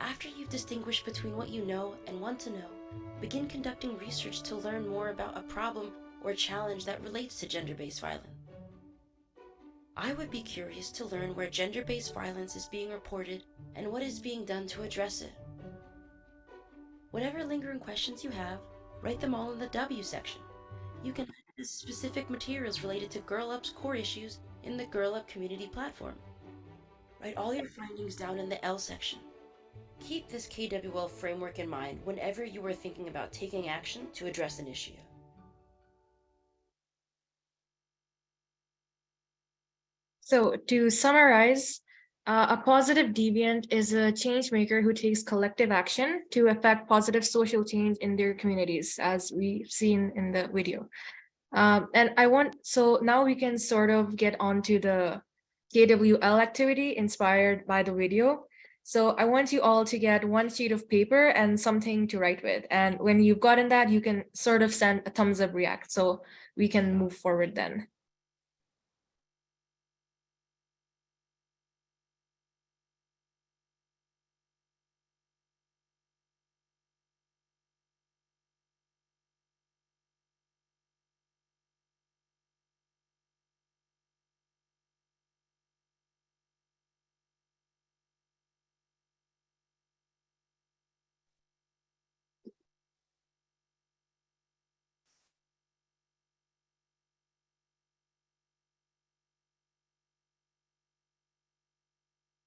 After you've distinguished between what you know and want to know, begin conducting research to learn more about a problem or challenge that relates to gender-based violence. I would be curious to learn where gender-based violence is being reported and what is being done to address it. Whatever lingering questions you have, write them all in the W section. You can add specific materials related to Girl Up's core issues in the Girl Up community platform. Write all your findings down in the L section. Keep this KWL framework in mind whenever you are thinking about taking action to address an issue. So to summarize, a positive deviant is a change maker who takes collective action to affect positive social change in their communities, as we've seen in the video. So now we can sort of get onto the KWL activity inspired by the video. So I want you all to get one sheet of paper and something to write with. And when you've gotten that, you can sort of send a thumbs up react so we can move forward then.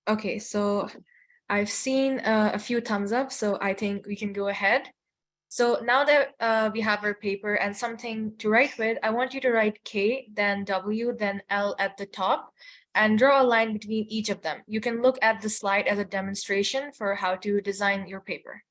Okay, so I've seen a few thumbs up, so I think we can go ahead. So now that we have our paper and something to write with, I want you to write K, then W, then L at the top, and draw a line between each of them. You can look at the slide as a demonstration for how to design your paper.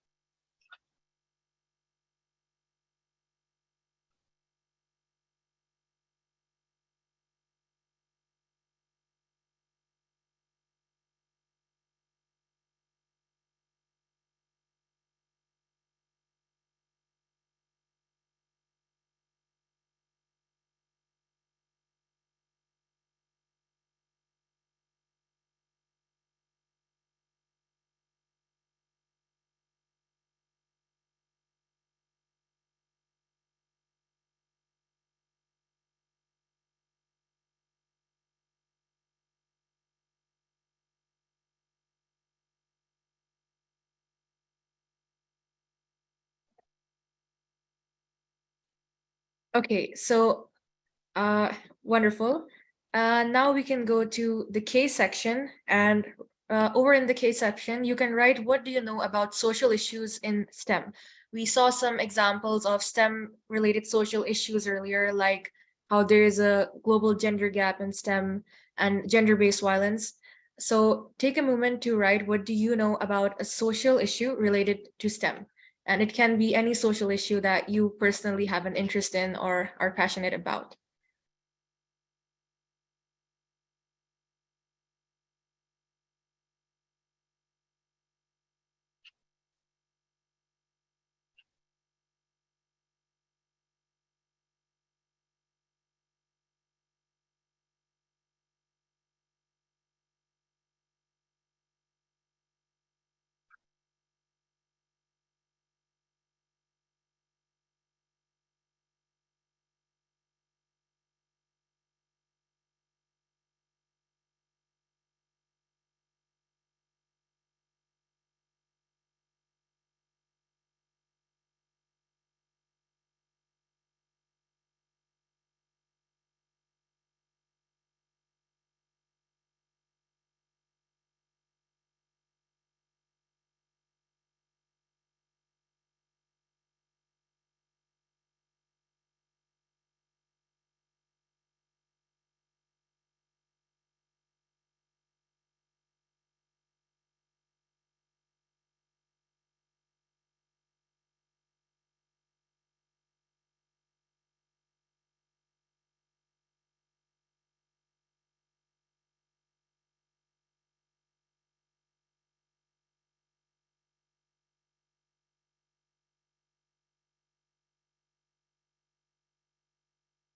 Okay, so wonderful. Now we can go to the K section, and over in the K section, you can write what do you know about social issues in STEM. We saw some examples of STEM related social issues earlier, like how there is a global gender gap in STEM and gender-based violence. So take a moment to write what do you know about a social issue related to STEM. And it can be any social issue that you personally have an interest in or are passionate about.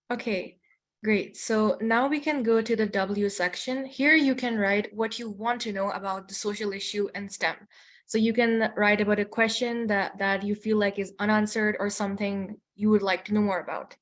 Okay, great. So now we can go to the W section. Here you can write what you want to know about the social issue in STEM. So you can write about a question that you feel like is unanswered or something you would like to know more about.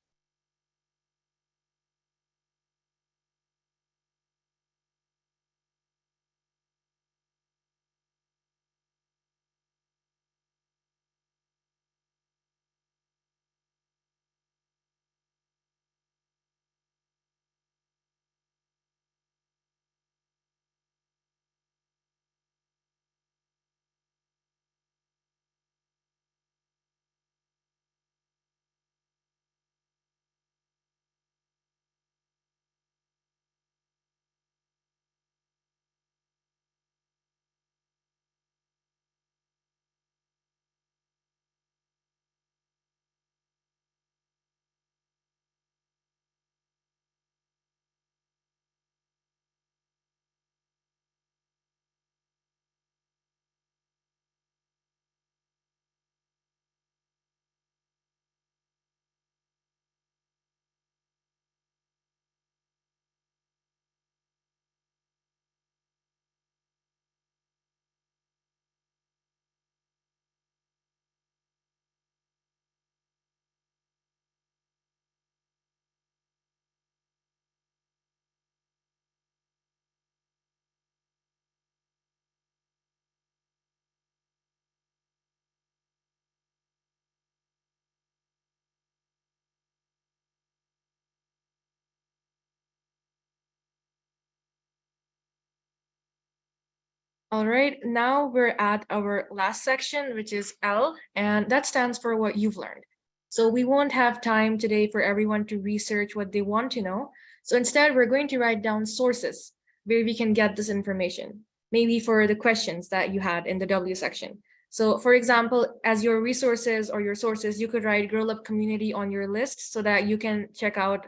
All right, now we're at our last section, which is L, and that stands for what you've learned. So we won't have time today for everyone to research what they want to know. So instead, we're going to write down sources where we can get this information, maybe for the questions that you had in the W section. So for example, as your resources or your sources, you could write Girl Up Community on your list so that you can check out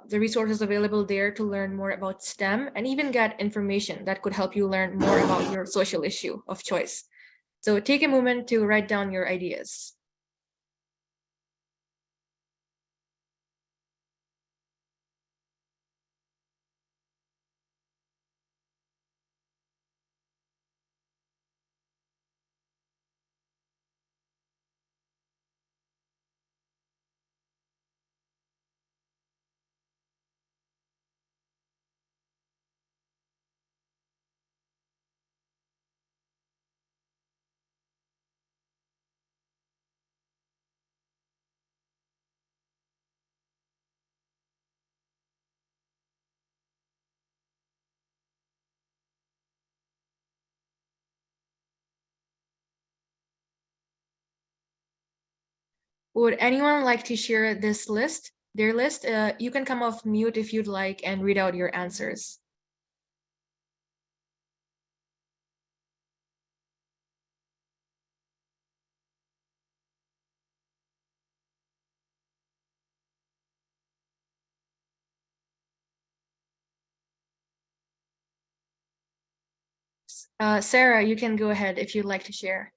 the resources available there to learn more about STEM and even get information that could help you learn more about your social issue of choice. So take a moment to write down your ideas. Would anyone like to share this list, their list? You can come off mute if you'd like and read out your answers. Sarah, you can go ahead if you'd like to share.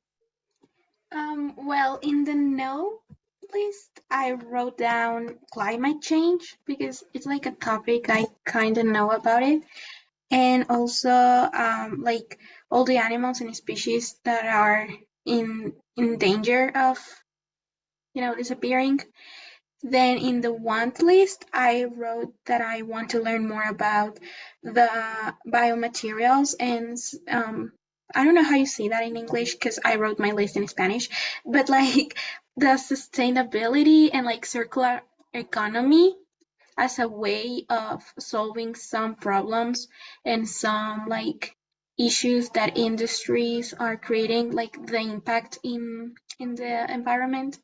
Well, in the no list, I wrote down climate change because it's like a topic I kind of know about it. And also, like all the animals and species that are in danger of, disappearing. Then in the want list, I wrote that I want to learn more about the biomaterials and I don't know how you say that in English because I wrote my list in Spanish, but like the sustainability and like circular economy as a way of solving some problems and some like issues that industries are creating, like the impact in the environment.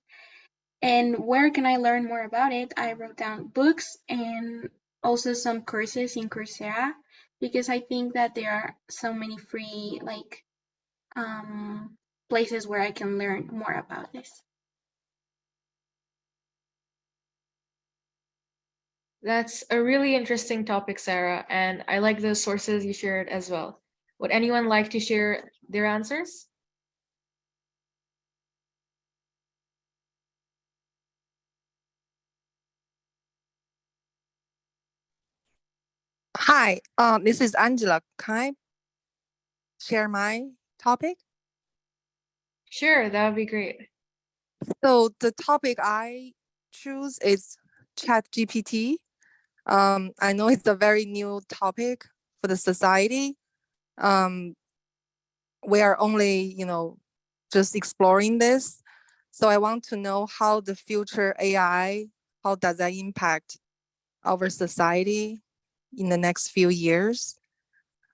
And where can I learn more about it? I wrote down books and also some courses in Coursera because I think that there are so many free like places where I can learn more about this. That's a really interesting topic, Sarah, and I like the sources you shared as well. Would anyone like to share their answers? Hi, this is Angela. Can I share my topic? Sure, that would be great. So the topic I choose is ChatGPT. I know it's a very new topic for the society. Um, we are only, just exploring this. So I want to know how the future AI, how does that impact our society in the next few years?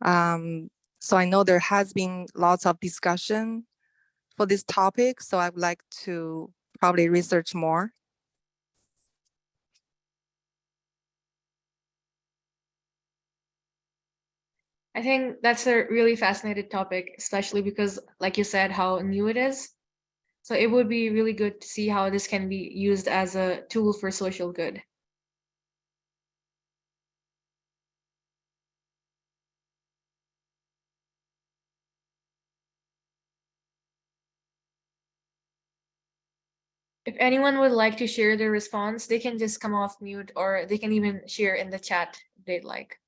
So I know there has been lots of discussion for this topic, so I would like to probably research more. I think that's a really fascinating topic, especially because, like you said, how new it is. So it would be really good to see how this can be used as a tool for social good. If anyone would like to share their response, they can just come off mute or they can even share in the chat if they'd like.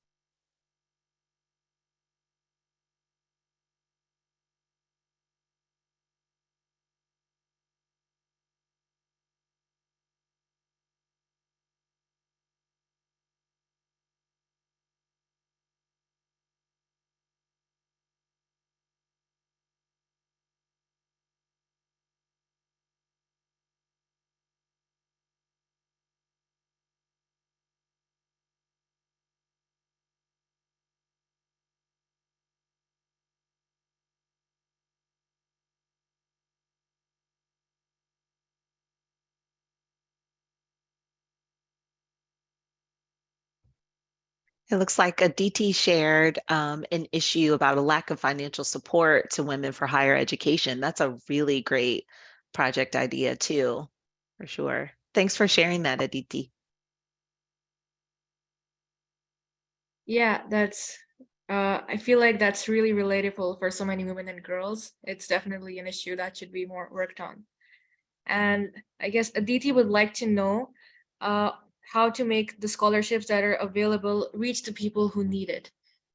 It looks like Aditi shared an issue about a lack of financial support to women for higher education. That's a really great project idea too, for sure. Thanks for sharing that, Aditi. Yeah, I feel like that's really relatable for so many women and girls. It's definitely an issue that should be more worked on. And I guess Aditi would like to know uh, how to make the scholarships that are available reach the people who need it.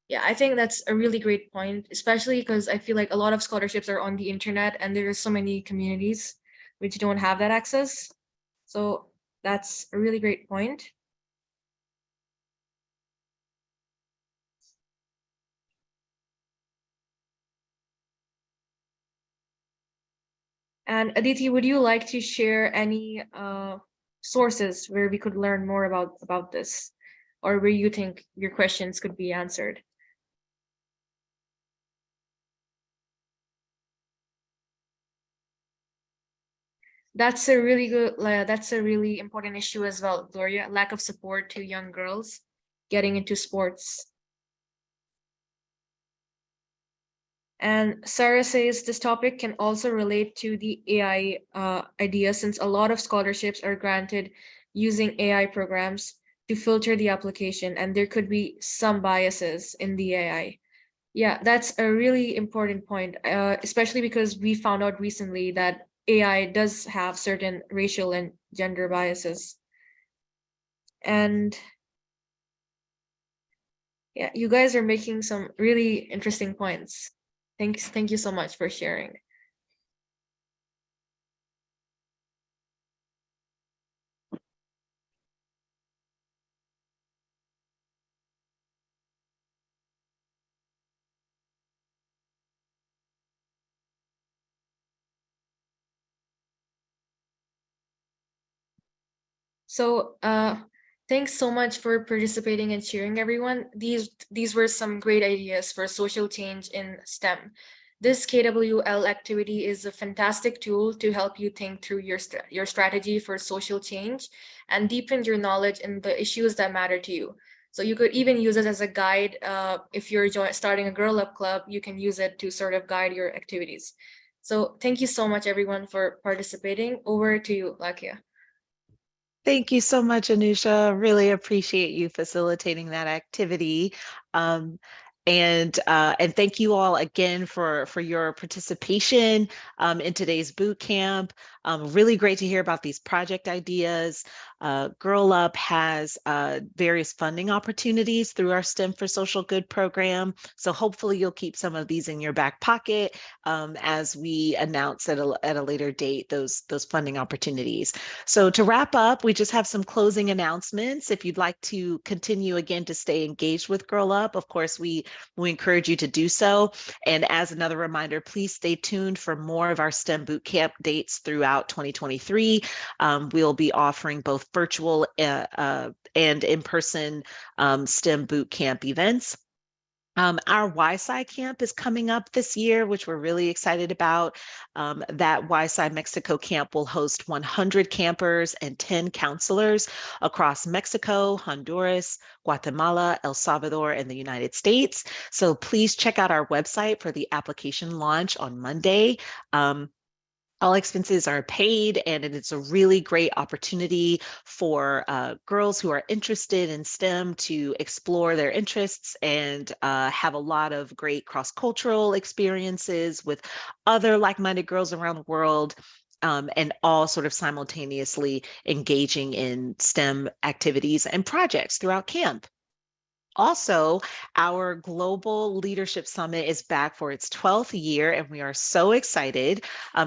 Yeah, I think that's a really great point, especially because I feel like a lot of scholarships are on the internet and there are so many communities which don't have that access. So that's a really great point. And Aditi, would you like to share any sources where we could learn more about this, or where you think your questions could be answered? That's a really that's a really important issue as well, Gloria. Lack of support to young girls getting into sports. And Sarah says this topic can also relate to the AI idea, since a lot of scholarships are granted using AI programs to filter the application, and there could be some biases in the AI. Yeah, that's a really important point, especially because we found out recently that AI does have certain racial and gender biases. And yeah, you guys are making some really interesting points. Thank you so much for sharing. So thanks so much for participating and sharing, everyone. These were some great ideas for social change in STEM. This KWL activity is a fantastic tool to help you think through your strategy for social change and deepen your knowledge in the issues that matter to you. So you could even use it as a guide. If you're starting a Girl Up Club, you can use it to sort of guide your activities. So thank you so much, everyone, for participating. Over to you, Lakia. Thank you so much, Anusha. Really appreciate you facilitating that activity. And thank you all again for your participation in today's boot camp. Really great to hear about these project ideas. Girl Up has various funding opportunities through our STEM for Social Good program. So hopefully you'll keep some of these in your back pocket as we announce at a later date those funding opportunities. So to wrap up, we just have some closing announcements. If you'd like to continue again to stay engaged with Girl Up, of course, we encourage you to do so. And as another reminder, please stay tuned for more of our STEM Bootcamp dates throughout 2023. We'll be offering both virtual and in-person STEM Bootcamp events. Our Y-Sci camp is coming up this year, which we're really excited about. That Y-Sci Mexico camp will host 100 campers and 10 counselors across Mexico, Honduras, Guatemala, El Salvador, and the United States. So please check out our website for the application launch on Monday. All expenses are paid, and it's a really great opportunity for girls who are interested in STEM to explore their interests and have a lot of great cross-cultural experiences with other like-minded girls around the world. And all sort of simultaneously engaging in STEM activities and projects throughout camp. Also, our Global Leadership Summit is back for its 12th year, and we are so excited.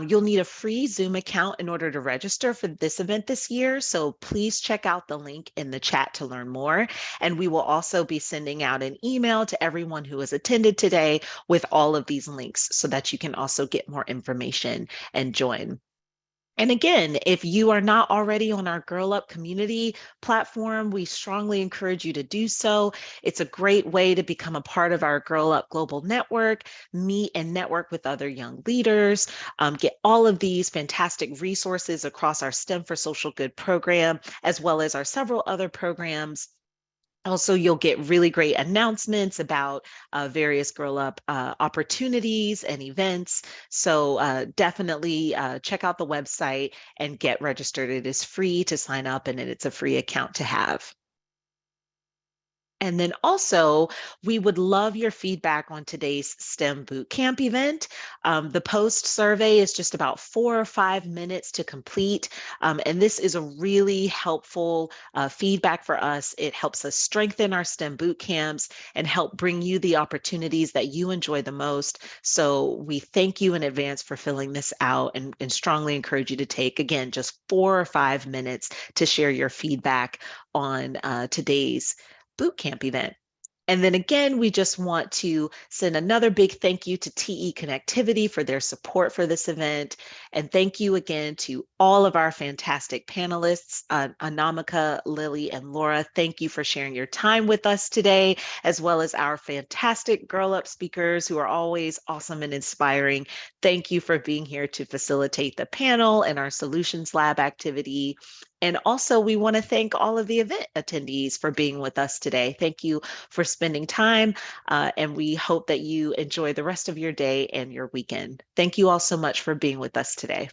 You'll need a free Zoom account in order to register for this event this year, so please check out the link in the chat to learn more. And we will also be sending out an email to everyone who has attended today with all of these links so that you can also get more information and join. And again, if you are not already on our Girl Up community platform, we strongly encourage you to do so. It's a great way to become a part of our Girl Up Global Network, meet and network with other young leaders, get all of these fantastic resources across our STEM for Social Good program, as well as our several other programs. Also, you'll get really great announcements about various Girl Up opportunities and events. So definitely check out the website and get registered. It is free to sign up, and it's a free account to have. And then also, we would love your feedback on today's STEM Bootcamp event. The post survey is just about 4 or 5 minutes to complete. And this is a really helpful feedback for us. It helps us strengthen our STEM bootcamps and help bring you the opportunities that you enjoy the most. So we thank you in advance for filling this out and strongly encourage you to take, again, just 4 or 5 minutes to share your feedback on today's bootcamp event. And then again, we just want to send another big thank you to TE Connectivity for their support for this event. And thank you again to all of our fantastic panelists, Anamika, Lily, and Laura. Thank you for sharing your time with us today, as well as our fantastic Girl Up speakers who are always awesome and inspiring. Thank you for being here to facilitate the panel and our Solutions Lab activity. And also, we want to thank all of the event attendees for being with us today. Thank you for spending time, and we hope that you enjoy the rest of your day and your weekend. Thank you all so much for being with us today.